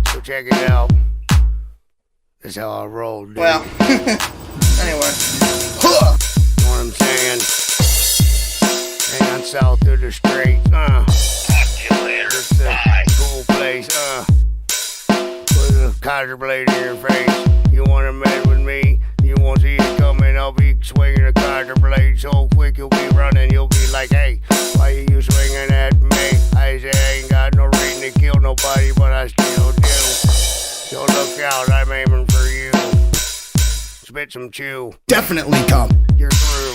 So check it out. That's how I roll, dude. Well, anyway. Know what I'm saying? Hang on south of the Straits. Talk to you later. It's a cool place. Put a codger blade in your face. You want to mess with me? You won't see it coming. I'll be swinging a codger blade so quick you'll be running. You'll be like, hey, why are you swinging at me? I say I ain't got no reason to kill nobody, but I still do. So look out, I'm aiming for you. Spit some chew. Definitely come. You're through.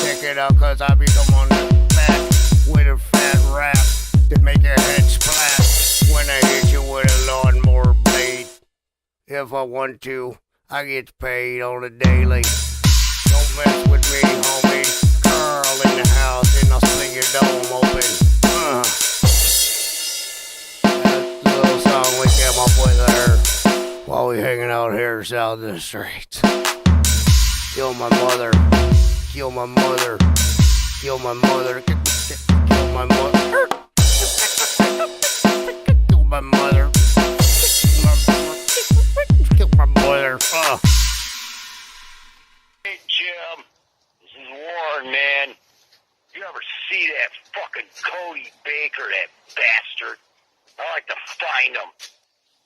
Check it out, cause I become on the fat with a fat rap that make your head splat when I hit you with a lawnmower blade. If I want to, I get paid on a daily. Don't mess with me, homie. Girl in the house, and I'll swing your dome open. That's the little song we came up with her while we hanging out here south of the Straits. Kill my mother. Kill my mother. Kill my mother. Kill my mother. Kill my mother. Kill my mother. Hey, Jim. This is Warren, man. You ever see that fucking Cody Baker, that bastard? I like to find him.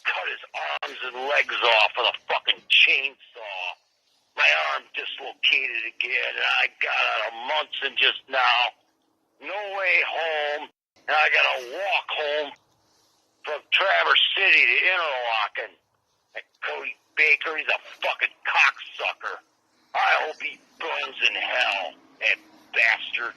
Cut his arms and legs off with a fucking chainsaw. My arm dislocated again, and I got out of Munson just now. No way home, and I gotta walk home from Traverse City to Interlaken. That Cody Baker, he's a fucking cocksucker. I hope he burns in hell, that bastard.